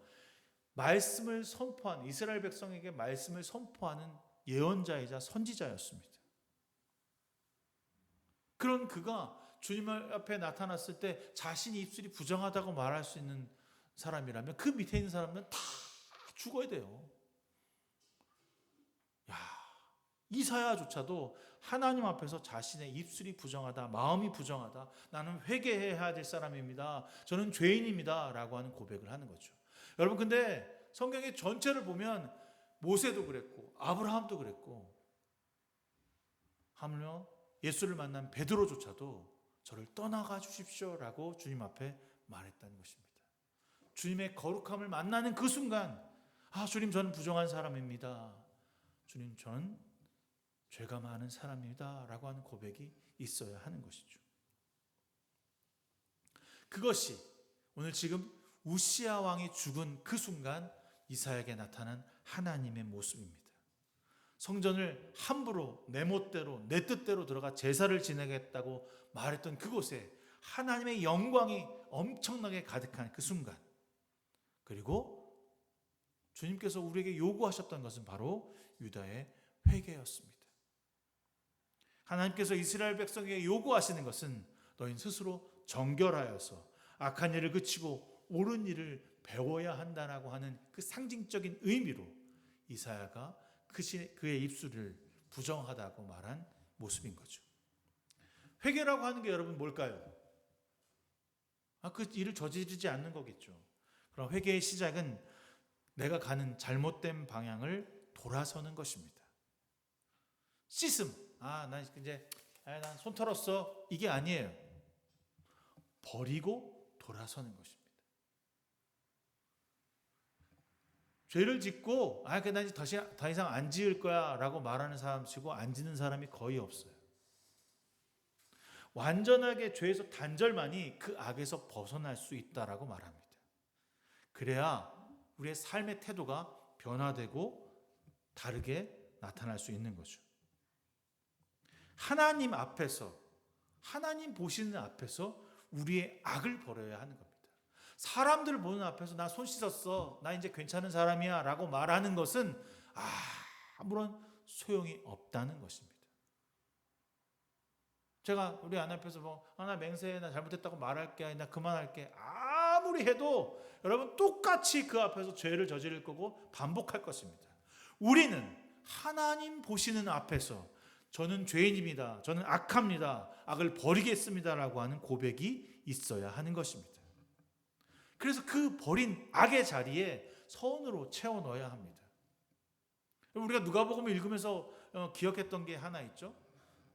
말씀을 선포한, 이스라엘 백성에게 말씀을 선포하는 예언자이자 선지자였습니다. 그런 그가 주님 앞에 나타났을 때 자신이 입술이 부정하다고 말할 수 있는 사람이라면 그 밑에 있는 사람들은 다 죽어야 돼요. 이사야조차도 하나님 앞에서 자신의 입술이 부정하다, 마음이 부정하다, 나는 회개해야 될 사람입니다, 저는 죄인입니다 라고 하는 고백을 하는 거죠. 여러분, 근데 성경의 전체를 보면 모세도 그랬고 아브라함도 그랬고 하물며 예수를 만난 베드로조차도 저를 떠나가 주십시오 라고 주님 앞에 말했다는 것입니다. 주님의 거룩함을 만나는 그 순간 주님, 저는 부정한 사람입니다, 주님, 저는 죄가 많은 사람입니다 라고 하는 고백이 있어야 하는 것이죠. 그것이 오늘 지금 우시야 왕이 죽은 그 순간 이사야에게 나타난 하나님의 모습입니다. 성전을 함부로 내 멋대로 내 뜻대로 들어가 제사를 지내겠다고 말했던 그곳에 하나님의 영광이 엄청나게 가득한 그 순간, 그리고 주님께서 우리에게 요구하셨던 것은 바로 유다의 회개였습니다. 하나님께서 이스라엘 백성에게 요구하시는 것은 너희는 스스로 정결하여서 악한 일을 그치고 옳은 일을 배워야 한다라고 하는 그 상징적인 의미로 이사야가 그의 입술을 부정하다고 말한 모습인 거죠. 회개라고 하는 게 여러분 뭘까요? 그 일을 저지르지 않는 거겠죠. 그럼 회개의 시작은 내가 가는 잘못된 방향을 돌아서는 것입니다. 씻음, 난 이제 난 손 털었어, 이게 아니에요. 버리고 돌아서는 것입니다. 죄를 짓고 나 이제 더 이상 안 지을 거야 라고 말하는 사람 치고 안 짓는 사람이 거의 없어요. 완전하게 죄에서 단절만이 그 악에서 벗어날 수 있다라고 말합니다. 그래야 우리의 삶의 태도가 변화되고 다르게 나타날 수 있는 거죠. 하나님 앞에서, 하나님 보시는 앞에서 우리의 악을 버려야 하는 겁니다. 사람들 보는 앞에서 나 손 씻었어, 나 이제 괜찮은 사람이야 라고 말하는 것은 아무런 소용이 없다는 것입니다. 제가 우리 아내 앞에서 나 맹세해, 나 잘못했다고 말할게, 나 그만할게, 아무리 해도 여러분 똑같이 그 앞에서 죄를 저지를 거고 반복할 것입니다. 우리는 하나님 보시는 앞에서 저는 죄인입니다, 저는 악합니다, 악을 버리겠습니다 라고 하는 고백이 있어야 하는 것입니다. 그래서 그 버린 악의 자리에 선으로 채워 넣어야 합니다. 우리가 누가복음을 읽으면서 기억했던 게 하나 있죠.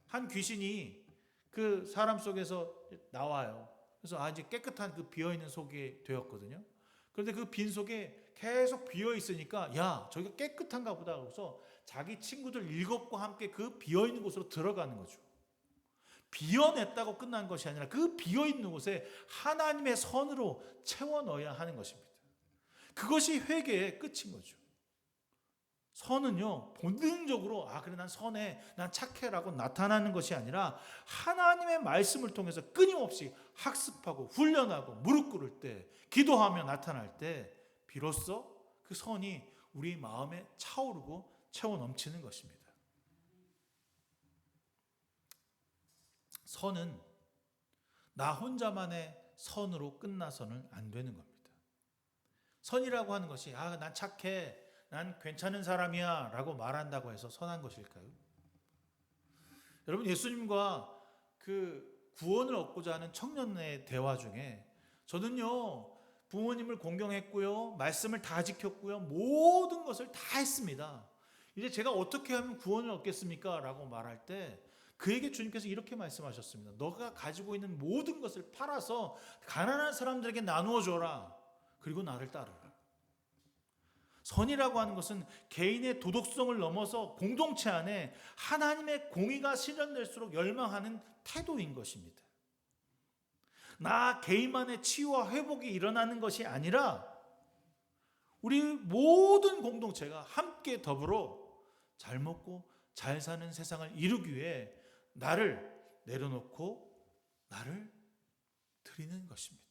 한 귀신이 그 사람 속에서 나와요. 그래서 이제 깨끗한 그 비어있는 속이 되었거든요. 그런데 그 빈 속에 계속 비어있으니까 저기가 깨끗한가 보다 그래서 자기 친구들 7과 함께 그 비어있는 곳으로 들어가는 거죠. 비워냈다고 끝난 것이 아니라 그 비어있는 곳에 하나님의 선으로 채워 넣어야 하는 것입니다. 그것이 회개의 끝인 거죠. 선은요, 본능적으로 그래 난 선해, 난 착해라고 나타나는 것이 아니라 하나님의 말씀을 통해서 끊임없이 학습하고 훈련하고 무릎 꿇을 때, 기도하며 나타날 때 비로소 그 선이 우리 마음에 차오르고 채워 넘치는 것입니다. 선은 나 혼자만의 선으로 끝나서는 안 되는 겁니다. 선이라고 하는 것이 난 착해, 난 괜찮은 사람이야 라고 말한다고 해서 선한 것일까요? 여러분, 예수님과 그 구원을 얻고자 하는 청년의 대화 중에 저는요, 부모님을 공경했고요, 말씀을 다 지켰고요, 모든 것을 다 했습니다. 이제 제가 어떻게 하면 구원을 얻겠습니까? 라고 말할 때 그에게 주님께서 이렇게 말씀하셨습니다. 너가 가지고 있는 모든 것을 팔아서 가난한 사람들에게 나누어 줘라. 그리고 나를 따르라. 선이라고 하는 것은 개인의 도덕성을 넘어서 공동체 안에 하나님의 공의가 실현될수록 열망하는 태도인 것입니다. 나 개인만의 치유와 회복이 일어나는 것이 아니라 우리 모든 공동체가 함께 더불어 잘 먹고 잘 사는 세상을 이루기 위해 나를 내려놓고 나를 드리는 것입니다.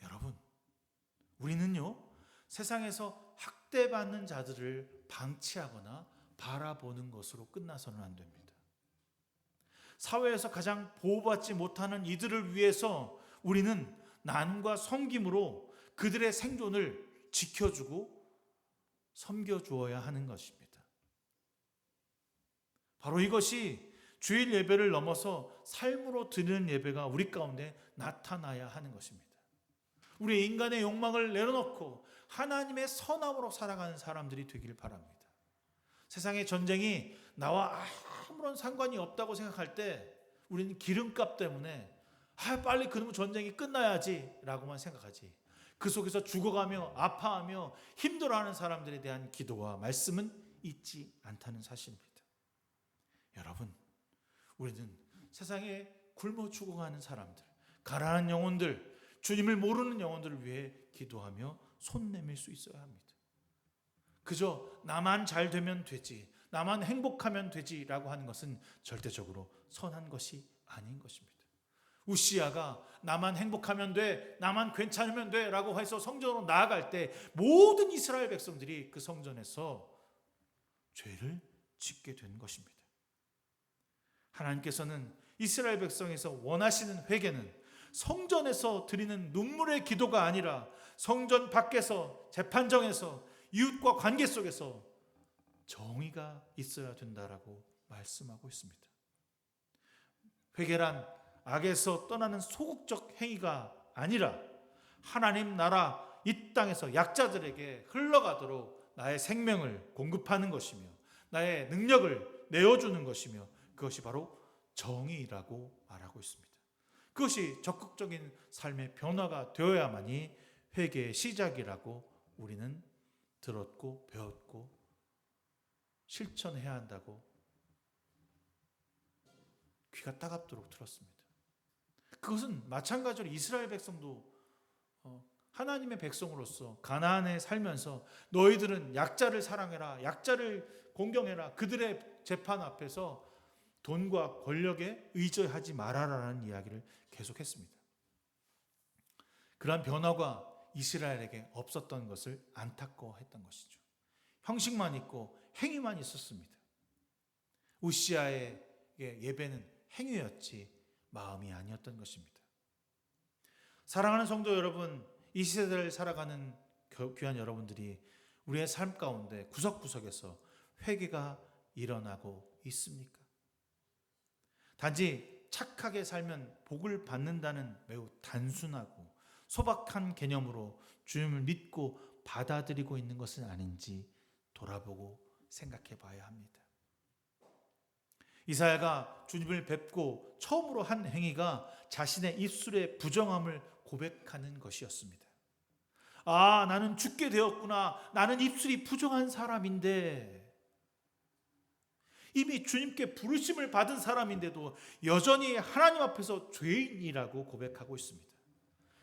여러분, 우리는요, 세상에서 학대받는 자들을 방치하거나 바라보는 것으로 끝나서는 안 됩니다. 사회에서 가장 보호받지 못하는 이들을 위해서 우리는 난과 섬김으로 그들의 생존을 지켜주고 섬겨주어야 하는 것입니다. 바로 이것이 주일 예배를 넘어서 삶으로 드리는 예배가 우리 가운데 나타나야 하는 것입니다. 우리 인간의 욕망을 내려놓고 하나님의 선함으로 살아가는 사람들이 되길 바랍니다. 세상의 전쟁이 나와 아무런 상관이 없다고 생각할 때 우리는 기름값 때문에 빨리 그놈의 전쟁이 끝나야지 라고만 생각하지, 그 속에서 죽어가며 아파하며 힘들어하는 사람들에 대한 기도와 말씀은 잊지 않다는 사실입니다. 여러분, 우리는 세상에 굶어 죽어가는 사람들, 가난한 영혼들, 주님을 모르는 영혼들을 위해 기도하며 손 내밀 수 있어야 합니다. 그저 나만 잘 되면 되지, 나만 행복하면 되지라고 하는 것은 절대적으로 선한 것이 아닌 것입니다. 우시아가 나만 행복하면 돼, 나만 괜찮으면 돼 라고 해서 성전으로 나아갈 때 모든 이스라엘 백성들이 그 성전에서 죄를 짓게 된 것입니다. 하나님께서는 이스라엘 백성에서 원하시는 회개는 성전에서 드리는 눈물의 기도가 아니라 성전 밖에서, 재판정에서, 이웃과 관계 속에서 정의가 있어야 된다라고 말씀하고 있습니다. 회개란 악에서 떠나는 소극적 행위가 아니라 하나님 나라 이 땅에서 약자들에게 흘러가도록 나의 생명을 공급하는 것이며 나의 능력을 내어주는 것이며 그것이 바로 정의라고 말하고 있습니다. 그것이 적극적인 삶의 변화가 되어야만이 회개의 시작이라고 우리는 들었고 배웠고 실천해야 한다고 귀가 따갑도록 들었습니다. 그것은 마찬가지로 이스라엘 백성도 하나님의 백성으로서 가나안에 살면서 너희들은 약자를 사랑해라, 약자를 공경해라, 그들의 재판 앞에서 돈과 권력에 의존하지 말아라라는 이야기를 계속했습니다. 그러한 변화가 이스라엘에게 없었던 것을 안타까워했던 것이죠. 형식만 있고 행위만 있었습니다. 우시아의 예배는 행위였지 마음이 아니었던 것입니다. 사랑하는 성도 여러분, 이 시대를 살아가는 귀한 여러분들이 우리의 삶 가운데 구석구석에서 회개가 일어나고 있습니까? 단지 착하게 살면 복을 받는다는 매우 단순하고 소박한 개념으로 주님을 믿고 받아들이고 있는 것은 아닌지 돌아보고 생각해 봐야 합니다. 이사야가 주님을 뵙고 처음으로 한 행위가 자신의 입술의 부정함을 고백하는 것이었습니다. 나는 죽게 되었구나. 나는 입술이 부정한 사람인데, 이미 주님께 부르심을 받은 사람인데도 여전히 하나님 앞에서 죄인이라고 고백하고 있습니다.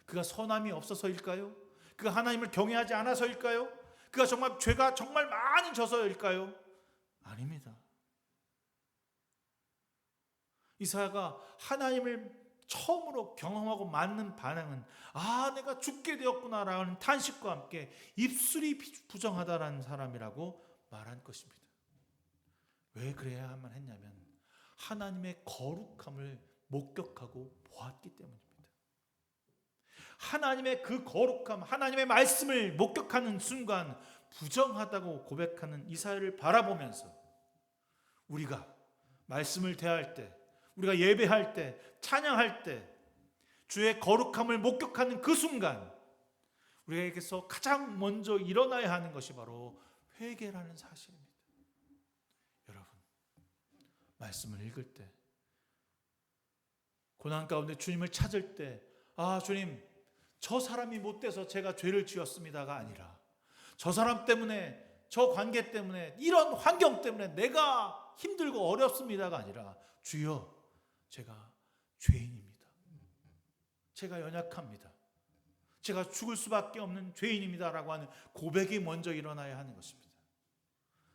그가 선함이 없어서일까요? 그가 하나님을 경외하지 않아서일까요? 그가 정말 죄가 정말 많이 져서일까요? 아닙니다. 이사야가 하나님을 처음으로 경험하고 맞는 반응은 내가 죽게 되었구나라는 탄식과 함께 입술이 부정하다라는 사람이라고 말한 것입니다. 왜 그래야만 했냐면 하나님의 거룩함을 목격하고 보았기 때문입니다. 하나님의 그 거룩함, 하나님의 말씀을 목격하는 순간 부정하다고 고백하는 이사야를 바라보면서 우리가 말씀을 대할 때, 우리가 예배할 때, 찬양할 때 주의 거룩함을 목격하는 그 순간 우리에게서 가장 먼저 일어나야 하는 것이 바로 회개라는 사실입니다. 여러분, 말씀을 읽을 때, 고난 가운데 주님을 찾을 때, 주님, 저 사람이 못돼서 제가 죄를 지었습니다가 아니라 저 사람 때문에, 저 관계 때문에, 이런 환경 때문에 내가 힘들고 어렵습니다가 아니라 주여, 제가 죄인입니다. 제가 연약합니다. 제가 죽을 수밖에 없는 죄인입니다라고 하는 고백이 먼저 일어나야 하는 것입니다.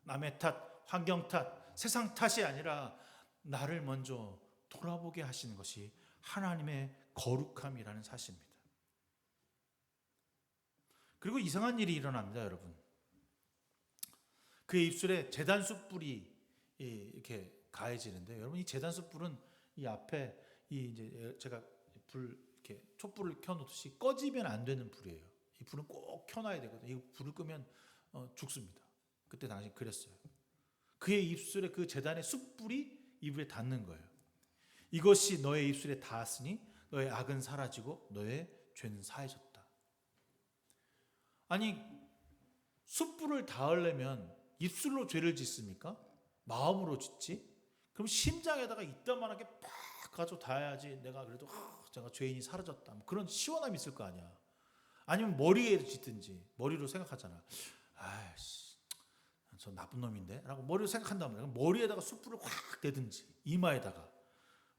남의 탓, 환경 탓, 세상 탓이 아니라 나를 먼저 돌아보게 하시는 것이 하나님의 거룩함이라는 사실입니다. 그리고 이상한 일이 일어납니다, 여러분. 그의 입술에 제단수 뿔이 이렇게 가해지는데, 여러분, 이 제단수 뿔은 이 앞에 이제 제가 이렇게 촛불을 켜놓듯이 꺼지면 안 되는 불이에요. 이 불은 꼭 켜놔야 되거든요. 이 불을 끄면 죽습니다. 그때 당시 그랬어요. 그의 입술에 그 제단의 숯불이 입에 닿는 거예요. 이것이 너의 입술에 닿았으니 너의 악은 사라지고 너의 죄는 사해졌다. 아니, 숯불을 닿으려면 입술로 죄를 짓습니까? 마음으로 짓지? 그럼 심장에다가 이따만하게 팍 가지고 닿아야지 내가 그래도 제가 죄인이 사라졌다, 그런 시원함이 있을 거 아니야. 아니면 머리에 짓든지, 머리로 생각하잖아. 아이씨, 저 나쁜 놈인데? 라고 머리로 생각한단 말이야. 머리에다가 숯불을 확 대든지, 이마에다가.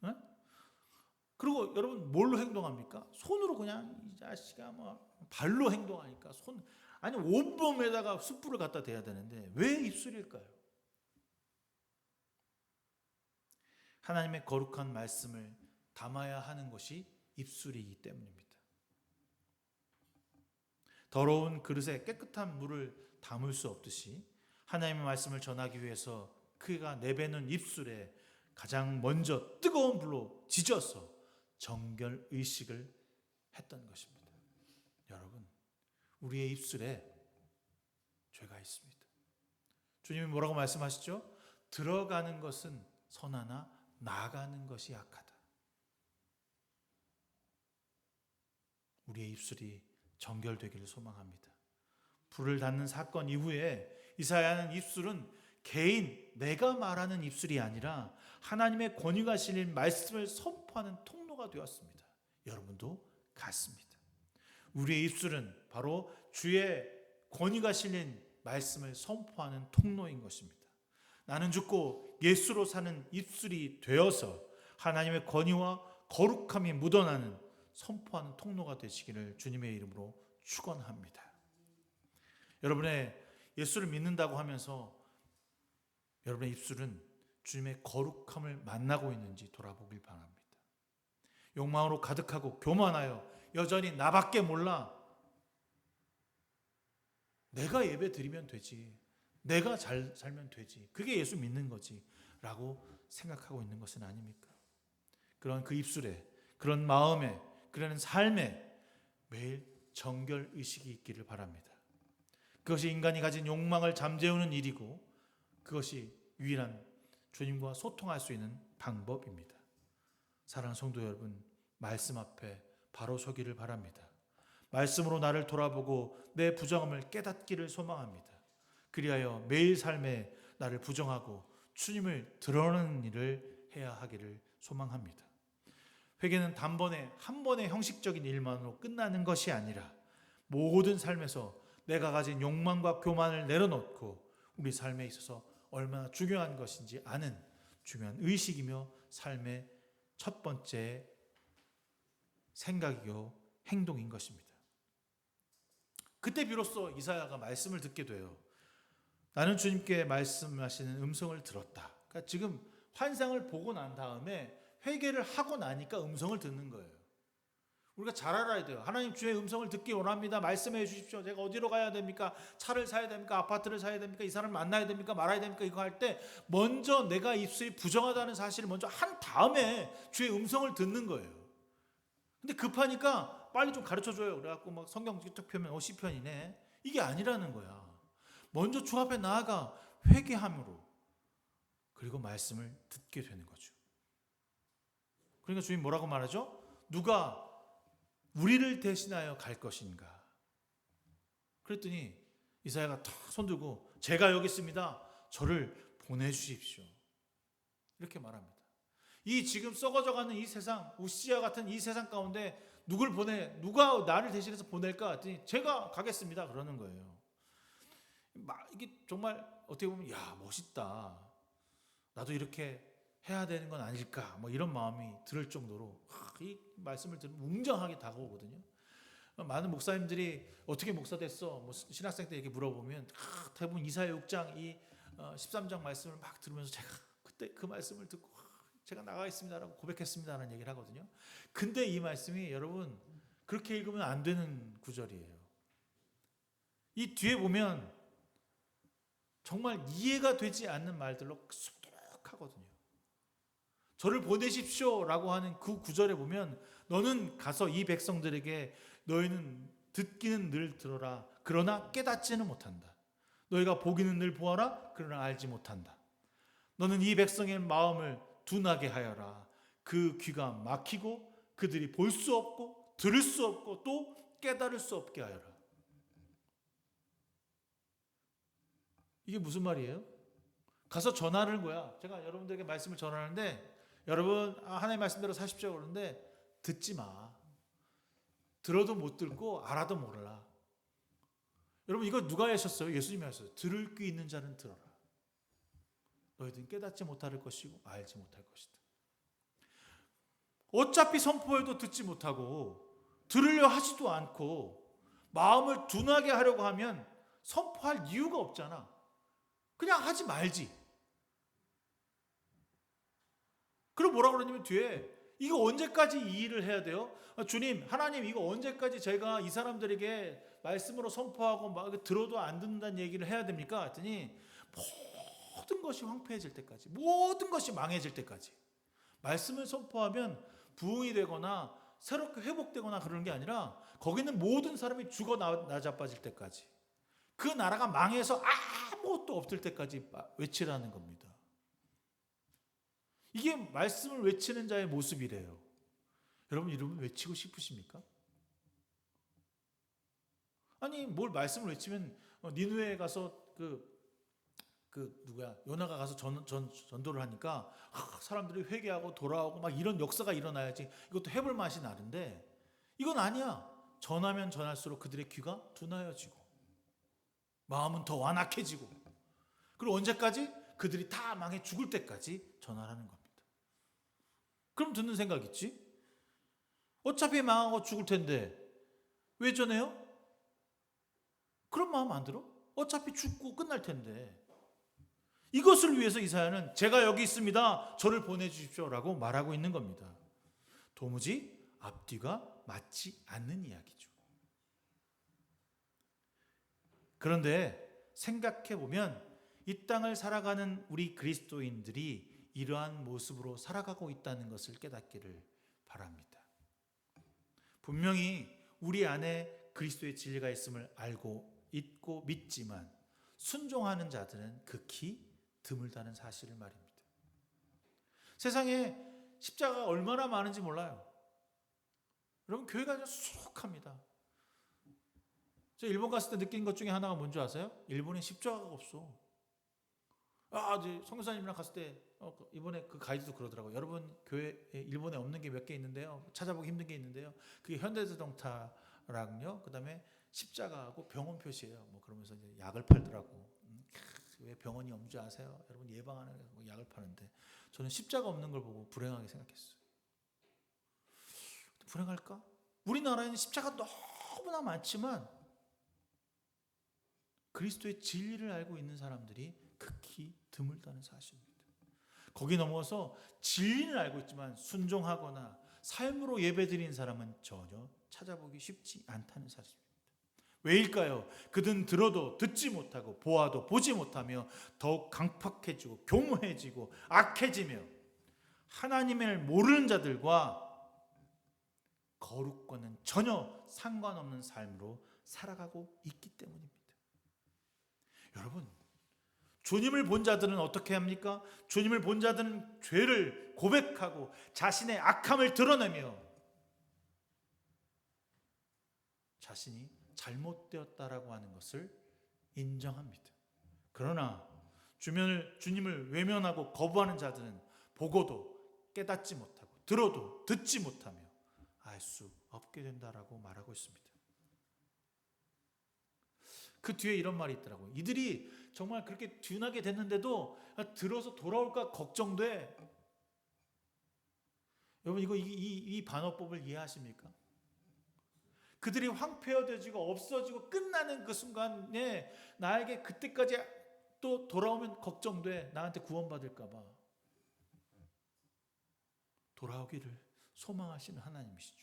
응? 그리고 여러분 뭘로 행동합니까? 손으로 그냥 이 자식아 발로 행동하니까 아니 온몸에다가 숯불을 갖다 대야 되는데 왜 입술일까요? 하나님의 거룩한 말씀을 담아야 하는 것이 입술이기 때문입니다. 더러운 그릇에 깨끗한 물을 담을 수 없듯이 하나님의 말씀을 전하기 위해서 그가 내뱉는 입술에 가장 먼저 뜨거운 불로 지져서 정결 의식을 했던 것입니다. 여러분, 우리의 입술에 죄가 있습니다. 주님이 뭐라고 말씀하시죠? 들어가는 것은 선하나 나가는 것이 약하다. 우리의 입술이 정결되기를 소망합니다. 불을 닫는 사건 이후에 이사야는 입술은 개인, 내가 말하는 입술이 아니라 하나님의 권위가 실린 말씀을 선포하는 통로가 되었습니다. 여러분도 같습니다. 우리의 입술은 바로 주의 권위가 실린 말씀을 선포하는 통로인 것입니다. 나는 죽고 예수로 사는 입술이 되어서 하나님의 권위와 거룩함이 묻어나는 선포하는 통로가 되시기를 주님의 이름으로 축원합니다. 여러분의 예수를 믿는다고 하면서 여러분의 입술은 주님의 거룩함을 만나고 있는지 돌아보길 바랍니다. 욕망으로 가득하고 교만하여 여전히 나밖에 몰라, 내가 예배 드리면 되지, 내가 잘 살면 되지, 그게 예수 믿는 거지 라고 생각하고 있는 것은 아닙니까? 그런 그 입술에, 그런 마음에, 그런 삶에 매일 정결 의식이 있기를 바랍니다. 그것이 인간이 가진 욕망을 잠재우는 일이고 그것이 유일한 주님과 소통할 수 있는 방법입니다. 사랑하는 성도 여러분, 말씀 앞에 바로 서기를 바랍니다. 말씀으로 나를 돌아보고 내 부정함을 깨닫기를 소망합니다. 그리하여 매일 삶에 나를 부정하고 주님을 드러내는 일을 해야 하기를 소망합니다. 회개는 단번에 한 번의 형식적인 일만으로 끝나는 것이 아니라 모든 삶에서 내가 가진 욕망과 교만을 내려놓고 우리 삶에 있어서 얼마나 중요한 것인지 아는 중요한 의식이며 삶의 첫 번째 생각이요 행동인 것입니다. 그때 비로소 이사야가 말씀을 듣게 돼요. 나는 주님께 말씀하시는 음성을 들었다. 그러니까 지금 환상을 보고 난 다음에 회개를 하고 나니까 음성을 듣는 거예요. 우리가 잘 알아야 돼요. 하나님, 주의 음성을 듣기 원합니다. 말씀해 주십시오. 제가 어디로 가야 됩니까? 차를 사야 됩니까? 아파트를 사야 됩니까? 이 사람을 만나야 됩니까? 말아야 됩니까? 이거 할 때 먼저 내가 입술이 부정하다는 사실을 먼저 한 다음에 주의 음성을 듣는 거예요. 근데 급하니까 빨리 좀 가르쳐줘요. 그래갖고 막 성경 쭉 펴면 시편이네. 이게 아니라는 거야. 먼저 주 앞에 나아가 회개함으로, 그리고 말씀을 듣게 되는 거죠. 그러니까 주님 뭐라고 말하죠? 누가 우리를 대신하여 갈 것인가? 그랬더니 이사야가 탁 손들고 제가 여기 있습니다. 저를 보내주십시오. 이렇게 말합니다. 이 지금 썩어져가는 이 세상, 우시아 같은 이 세상 가운데 누가 나를 대신해서 보낼까 했더니 제가 가겠습니다. 그러는 거예요. 이게 정말 어떻게 보면 야, 멋있다. 나도 이렇게 해야 되는 건 아닐까, 뭐 이런 마음이 들 정도로 이 말씀을 들으면 웅장하게 다가오거든요. 많은 목사님들이 어떻게 목사 됐어? 뭐 신학생 때 이렇게 물어보면 대부분 이사야 6장 이 13장 말씀을 막 들으면서 제가 그때 그 말씀을 듣고 제가 나가겠습니다라고 고백했습니다라는 얘기를 하거든요. 근데 이 말씀이 여러분 그렇게 읽으면 안 되는 구절이에요. 이 뒤에 보면 정말 이해가 되지 않는 말들로 수북하거든요. 저를 보내십시오라고 하는 그 구절에 보면 너는 가서 이 백성들에게 너희는 듣기는 늘 들어라. 그러나 깨닫지는 못한다. 너희가 보기는 늘 보아라. 그러나 알지 못한다. 너는 이 백성의 마음을 둔하게 하여라. 그 귀가 막히고 그들이 볼 수 없고 들을 수 없고 또 깨달을 수 없게 하여라. 이게 무슨 말이에요? 가서 전하는 거야. 제가 여러분들에게 말씀을 전하는데 여러분 하나님의 말씀대로 사십시오 그러는데 듣지 마. 들어도 못 듣고 알아도 몰라. 여러분 이거 누가 하셨어요? 예수님이 하셨어요. 들을 귀 있는 자는 들어라. 너희들은 깨닫지 못할 것이고 알지 못할 것이다. 어차피 선포해도 듣지 못하고 들으려 하지도 않고 마음을 둔하게 하려고 하면 선포할 이유가 없잖아. 그냥 하지 말지. 그럼 뭐라 그러냐면 뒤에 이거 언제까지 이 일을 해야 돼요? 주님, 하나님 이거 언제까지 제가 이 사람들에게 말씀으로 선포하고 막 들어도 안 듣는다는 얘기를 해야 됩니까? 했더니 모든 것이 황폐해질 때까지, 모든 것이 망해질 때까지 말씀을 선포하면 부흥이 되거나 새롭게 회복되거나 그러는 게 아니라 거기는 모든 사람이 죽어 나자빠질 때까지, 그 나라가 망해서 아무것도 없을 때까지 외치라는 겁니다. 이게 말씀을 외치는 자의 모습이래요. 여러분 이러면 외치고 싶으십니까? 아니 뭘 말씀을 외치면 니느웨에 가서 누구야 요나가 가서 전도를 하니까 사람들이 회개하고 돌아오고 막 이런 역사가 일어나야지 이것도 해볼 맛이 나는데 이건 아니야. 전하면 전할수록 그들의 귀가 둔하여지고 마음은 더 완악해지고, 그리고 언제까지? 그들이 다 망해 죽을 때까지 전하라는 겁니다. 그럼 듣는 생각 있지? 어차피 망하고 죽을 텐데 왜 전해요? 그런 마음 안 들어? 어차피 죽고 끝날 텐데. 이것을 위해서 이사야는 제가 여기 있습니다. 저를 보내주십시오 라고 말하고 있는 겁니다. 도무지 앞뒤가 맞지 않는 이야기죠. 그런데 생각해보면 이 땅을 살아가는 우리 그리스도인들이 이러한 모습으로 살아가고 있다는 것을 깨닫기를 바랍니다. 분명히 우리 안에 그리스도의 진리가 있음을 알고 있고 믿지만 순종하는 자들은 극히 드물다는 사실을 말입니다. 세상에 십자가가 얼마나 많은지 몰라요. 여러분 교회가 아주 수록합니다. 제가 일본 갔을 때 느낀 것 중에 하나가 뭔지 아세요? 일본에 십자가가 없어. 이제 선교사님이랑 갔을 때 이번에 그 가이드도 그러더라고요. 여러분 교회 일본에 없는 게 몇 개 있는데요. 찾아보기 힘든 게 있는데요. 그게 현대자동차랑요. 그다음에 십자가하고 병원 표시예요. 뭐 그러면서 이제 약을 팔더라고. 왜 병원이 없는 줄 아세요? 여러분 예방하는 약을 파는데 저는 십자가 없는 걸 보고 불행하게 생각했어요. 불행할까? 우리나라에는 십자가 너무나 많지만 그리스도의 진리를 알고 있는 사람들이 극히 드물다는 사실입니다. 거기 넘어서 진리를 알고 있지만 순종하거나 삶으로 예배드리는 사람은 전혀 찾아보기 쉽지 않다는 사실입니다. 왜일까요? 그들은 들어도 듣지 못하고 보아도 보지 못하며 더욱 강팍해지고 교묘해지고 악해지며 하나님을 모르는 자들과 거룩과는 전혀 상관없는 삶으로 살아가고 있기 때문입니다. 여러분, 주님을 본 자들은 어떻게 합니까? 주님을 본 자들은 죄를 고백하고 자신의 악함을 드러내며 자신이 잘못되었다라고 하는 것을 인정합니다. 그러나 주님을 외면하고 거부하는 자들은 보고도 깨닫지 못하고 들어도 듣지 못하며 알 수 없게 된다라고 말하고 있습니다. 그 뒤에 이런 말이 있더라고요. 이들이 정말 그렇게 둔하게 됐는데도 들어서 돌아올까 걱정돼. 여러분 이 반어법을 이해하십니까? 그들이 황폐화되지고 없어지고 끝나는 그 순간에 나에게 그때까지 또 돌아오면 걱정돼. 나한테 구원받을까 봐. 돌아오기를 소망하시는 하나님이시죠.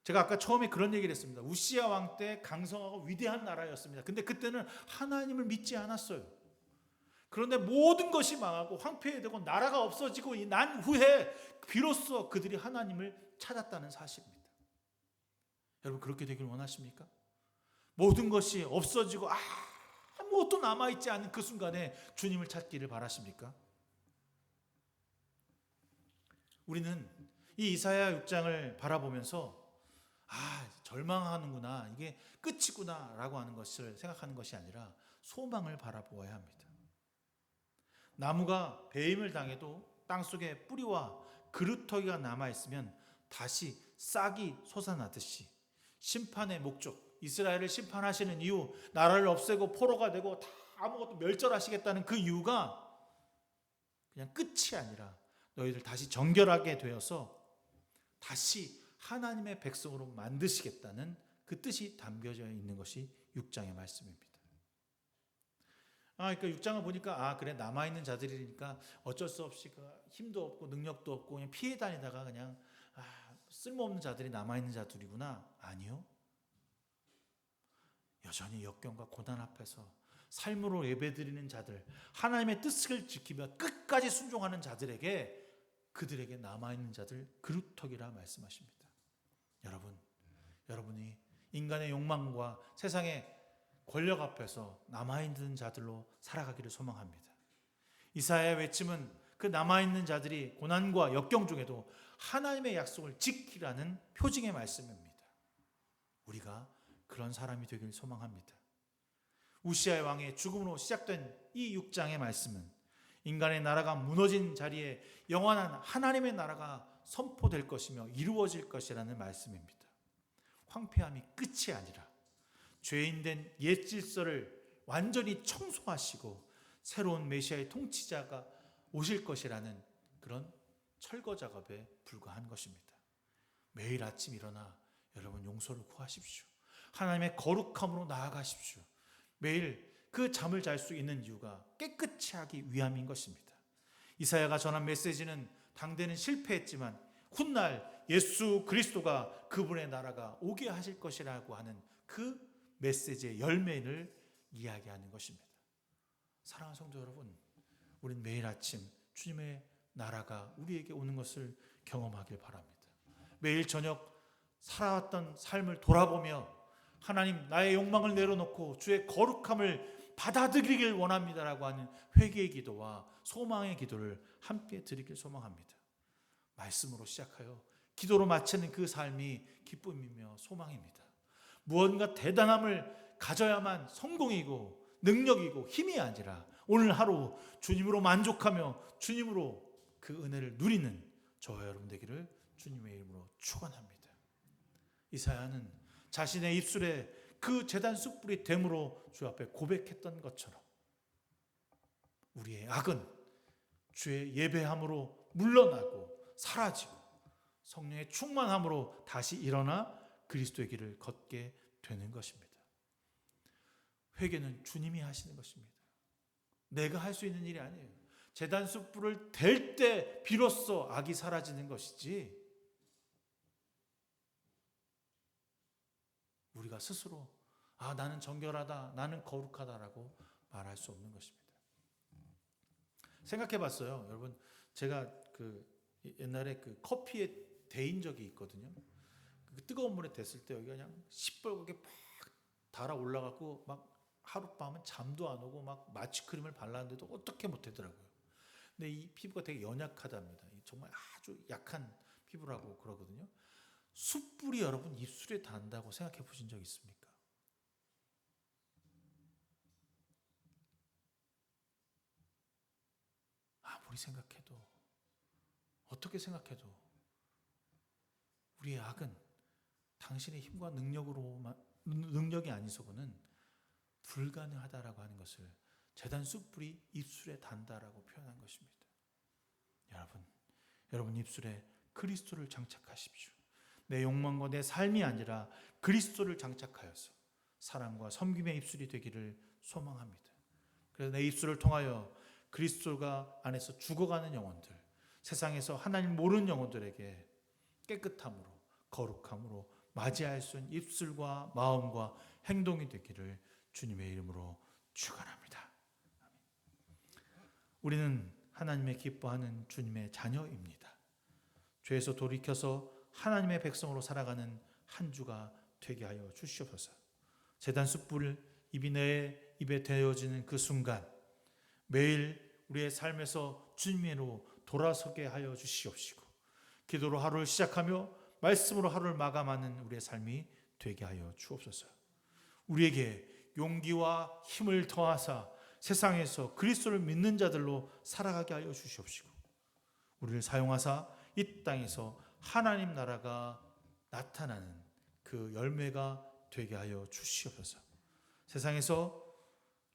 제가 아까 처음에 그런 얘기를 했습니다. 우시야 왕 때 강성하고 위대한 나라였습니다. 근데 그때는 하나님을 믿지 않았어요. 그런데 모든 것이 망하고 황폐되고 나라가 없어지고 난 후에 비로소 그들이 하나님을 찾았다는 사실입니다. 여러분 그렇게 되길 원하십니까? 모든 것이 없어지고 아무것도 남아있지 않은 그 순간에 주님을 찾기를 바라십니까? 우리는 이 이사야 6장을 바라보면서 절망하는구나, 이게 끝이구나 라고 하는 것을 생각하는 것이 아니라 소망을 바라보아야 합니다. 나무가 배임을 당해도 땅속에 뿌리와 그루터기가 남아있으면 다시 싹이 솟아나듯이 심판의 목적, 이스라엘을 심판하시는 이유, 나라를 없애고 포로가 되고 다 아무것도 멸절하시겠다는 그 이유가 그냥 끝이 아니라 너희들 다시 정결하게 되어서 다시 하나님의 백성으로 만드시겠다는 그 뜻이 담겨져 있는 것이 6장의 말씀입니다. 그러니까 6장을 보니까 그래 남아있는 자들이니까 어쩔 수 없이 힘도 없고 능력도 없고 그냥 피해 다니다가 그냥 쓸모없는 자들이 남아있는 자들이구나. 아니요. 여전히 역경과 고난 앞에서 삶으로 예배드리는 자들, 하나님의 뜻을 지키며 끝까지 순종하는 자들에게 그들에게 남아있는 자들 그루터기라 말씀하십니다. 여러분이 인간의 욕망과 세상의 권력 앞에서 남아있는 자들로 살아가기를 소망합니다. 이사야의 외침은 그 남아있는 자들이 고난과 역경 중에도 하나님의 약속을 지키라는 표징의 말씀입니다. 우리가 그런 사람이 되길 소망합니다. 우시아의 왕의 죽음으로 시작된 이 6장의 말씀은 인간의 나라가 무너진 자리에 영원한 하나님의 나라가 선포될 것이며 이루어질 것이라는 말씀입니다. 황폐함이 끝이 아니라 죄인된 옛 질서를 완전히 청소하시고 새로운 메시아의 통치자가 오실 것이라는 그런 철거 작업에 불과한 것입니다. 매일 아침 일어나 여러분 용서를 구하십시오. 하나님의 거룩함으로 나아가십시오. 매일 그 잠을 잘 수 있는 이유가 깨끗이 하기 위함인 것입니다. 이사야가 전한 메시지는 당대는 실패했지만 훗날 예수 그리스도가 그분의 나라가 오게 하실 것이라고 하는 그 메시지의 열매를 이야기하는 것입니다. 사랑하는 성도 여러분, 우리는 매일 아침 주님의 나라가 우리에게 오는 것을 경험하길 바랍니다. 매일 저녁 살아왔던 삶을 돌아보며 하나님 나의 욕망을 내려놓고 주의 거룩함을 받아들이길 원합니다라고 하는 회개의 기도와 소망의 기도를 함께 드리길 소망합니다. 말씀으로 시작하여 기도로 마치는 그 삶이 기쁨이며 소망입니다. 무언가 대단함을 가져야만 성공이고 능력이고 힘이 아니라 오늘 하루 주님으로 만족하며 주님으로 그 은혜를 누리는 저와 여러분 되기를 주님의 이름으로 축원합니다. 이사야는 자신의 입술에 그 제단 숯불이 됨으로 주 앞에 고백했던 것처럼 우리의 악은 주의 예배함으로 물러나고 사라지고 성령의 충만함으로 다시 일어나 그리스도의 길을 걷게 되는 것입니다. 회개는 주님이 하시는 것입니다. 내가 할 수 있는 일이 아니에요. 제단 숯불을 댈 때 비로소 악이 사라지는 것이지, 우리가 스스로 나는 정결하다, 나는 거룩하다라고 말할 수 없는 것입니다. 생각해 봤어요. 여러분, 제가 옛날에 커피에 데인 적이 있거든요. 뜨거운 물에 댔을 때 여기가 그냥 시뻘겋게 막 달아 올라가고 막 하룻밤은 잠도 안 오고 막 마취크림을 발랐는데도 어떻게 못하더라고요. 근데 이 피부가 되게 연약하답니다. 정말 아주 약한 피부라고 그러거든요. 숯불이 여러분 입술에 닿는다고 생각해 보신 적 있습니까? 아무리 생각해도, 어떻게 생각해도 우리의 악은 당신의 힘과 능력이 아니서고는 불가능하다라고 하는 것을 제단 숯불이 입술에 단다라고 표현한 것입니다. 여러분 입술에 그리스도를 장착하십시오. 내 욕망과 내 삶이 아니라 그리스도를 장착하여서 사랑과 섬김의 입술이 되기를 소망합니다. 그래서 내 입술을 통하여 그리스도가 안에서 죽어가는 영혼들, 세상에서 하나님 모르는 영혼들에게 깨끗함으로, 거룩함으로 맞이할 수 있는 입술과 마음과 행동이 되기를 주님의 이름으로 축원합니다. 우리는 하나님의 기뻐하는 주님의 자녀입니다. 죄에서 돌이켜서 하나님의 백성으로 살아가는 한 주가 되게 하여 주시옵소서. 제단 숯불 입이 내 입에 대어지는 그 순간 매일 우리의 삶에서 주님으로 돌아서게 하여 주시옵시고, 기도로 하루를 시작하며 말씀으로 하루를 마감하는 우리의 삶이 되게 하여 주옵소서. 우리에게 용기와 힘을 더하사 세상에서 그리스도를 믿는 자들로 살아가게 하여 주시옵시고, 우리를 사용하사 이 땅에서 하나님 나라가 나타나는 그 열매가 되게 하여 주시옵소서. 세상에서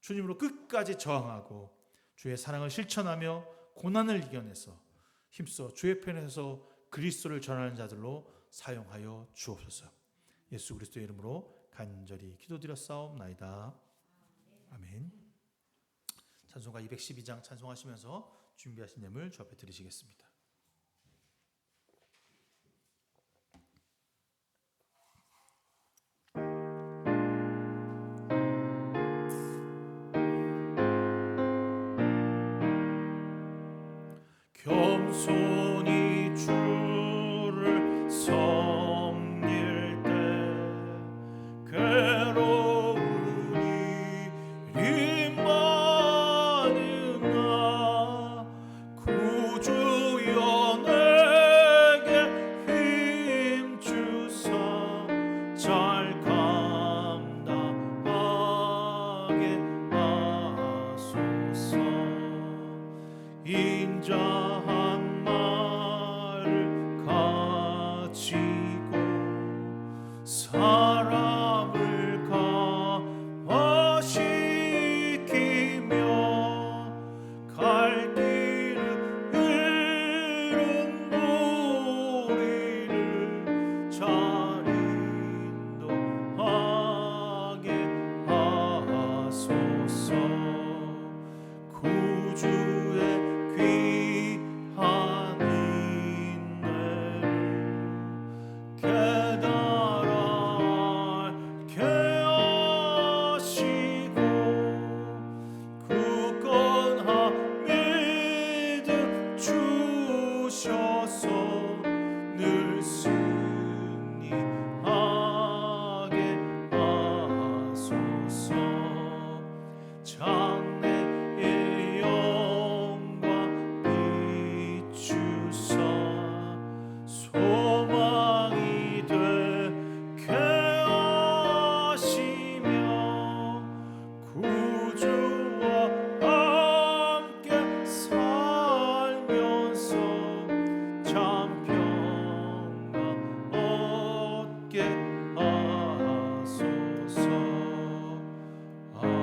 주님으로 끝까지 저항하고 주의 사랑을 실천하며 고난을 이겨내서 힘써 주의 편에서 그리스도를 전하는 자들로 사용하여 주옵소서. 예수 그리스도의 이름으로 간절히 기도드렸사옵나이다. 아멘. 찬송가 212장 찬송하시면서 준비하신 예물 주 앞에 드리시겠습니다. 겸손히 주를 섬길 때 괴로운 일이 많으나 구주여 내게 힘 주사 잘 감당하게 하소서. 인자한 말을 가지고 사람을 강화시키며 갈 길을 잃은 우리를 잘 인도하게 하소서. 구주의 귀한 인내를 깨달아 알게 하시고 굳건한 믿음 주셔서 늘 승리하게 하소서. 장래의 영광 비추사 소망이 되게 하시며 구주와 함께 살면서 참 평강 얻게 하소서. 아멘.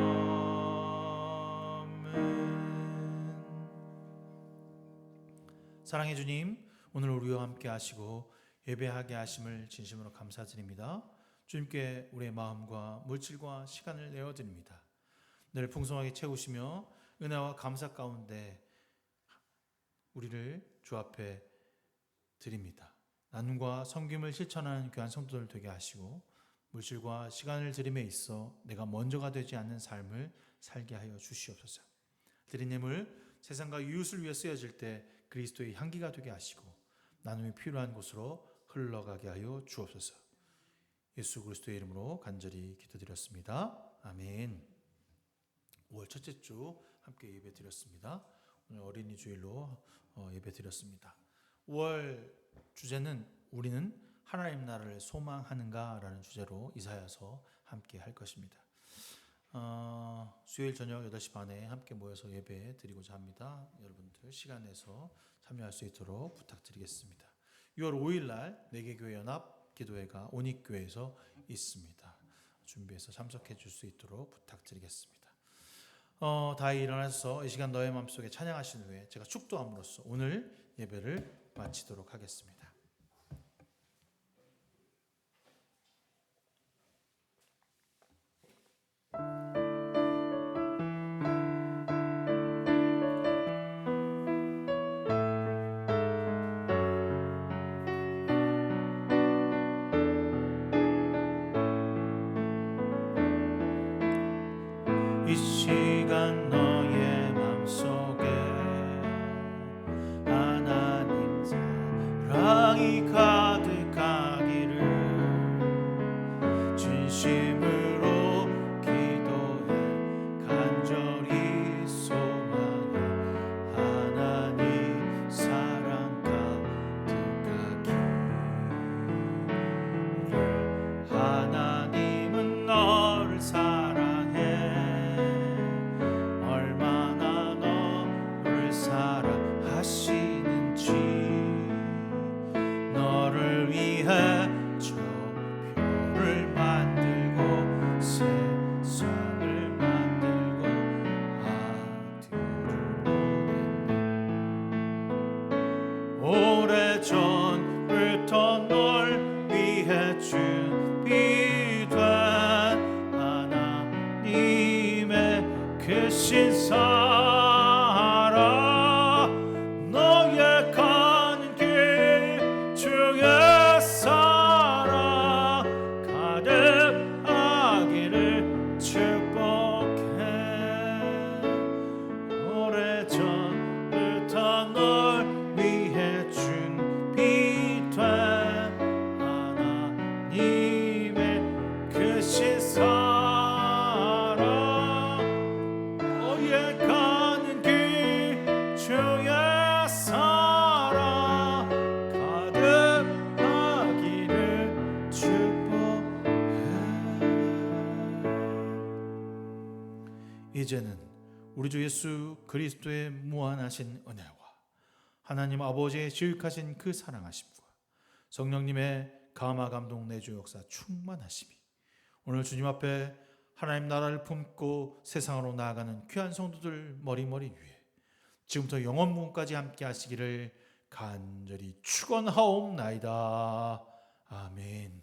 사랑의 주님, 오늘 우리와 함께 하시고 예배하게 하심을 진심으로 감사드립니다. 주님께 우리의 마음과 물질과 시간을 내어드립니다. 늘 풍성하게 채우시며 은혜와 감사 가운데 우리를 주 앞에 드립니다. 나눔과 섬김을 실천하는 귀한 성도들 되게 하시고 물질과 시간을 드림에 있어 내가 먼저가 되지 않는 삶을 살게 하여 주시옵소서. 드린 예물 세상과 이웃을 위해 쓰여질 때 그리스도의 향기가 되게 하시고 나눔이 필요한 곳으로 흘러가게 하여 주옵소서. 예수 그리스도의 이름으로 간절히 기도드렸습니다. 아멘. 5월 첫째 주 함께 예배 드렸습니다. 오늘 어린이 주일로 예배 드렸습니다. 5월 주제는 우리는 하나님 나라를 소망하는가 라는 주제로 이사야서 함께 할 것입니다. 수요일 저녁 8시 반에 함께 모여서 예배 드리고자 합니다. 여러분들 시간 내서 참여할 수 있도록 부탁드리겠습니다. 6월 5일 날 4개 교회 연합 기도회가 온익교회에서 있습니다. 준비해서 참석해 줄 수 있도록 부탁드리겠습니다. 다 일어나서 이 시간 너의 마음속에 찬양하신 후에 제가 축도함으로써 오늘 예배를 마치도록 하겠습니다. 이 시간 너의 맘속에 하나님 사랑이 가득하기를 진심으로 기도해 간절히 소망해 하나님 사랑 가득하기를 하나님은 너를 사랑해 사랑하시는지 너를 위해 저 별을 만들고 세상을 만들고 아들을 보냈네. 오래전부터 널 위해 준비된 하나님의 그 신사 이제는 우리 주 예수 그리스도의 무한하신 은혜와 하나님 아버지의 지극하신 그 사랑하심과 성령님의 감화 감동 내주 역사 충만하심이 오늘 주님 앞에 하나님 나라를 품고 세상으로 나아가는 귀한 성도들 머리머리 위에 지금부터 영원문까지 함께 하시기를 간절히 축원하옵나이다. 아멘.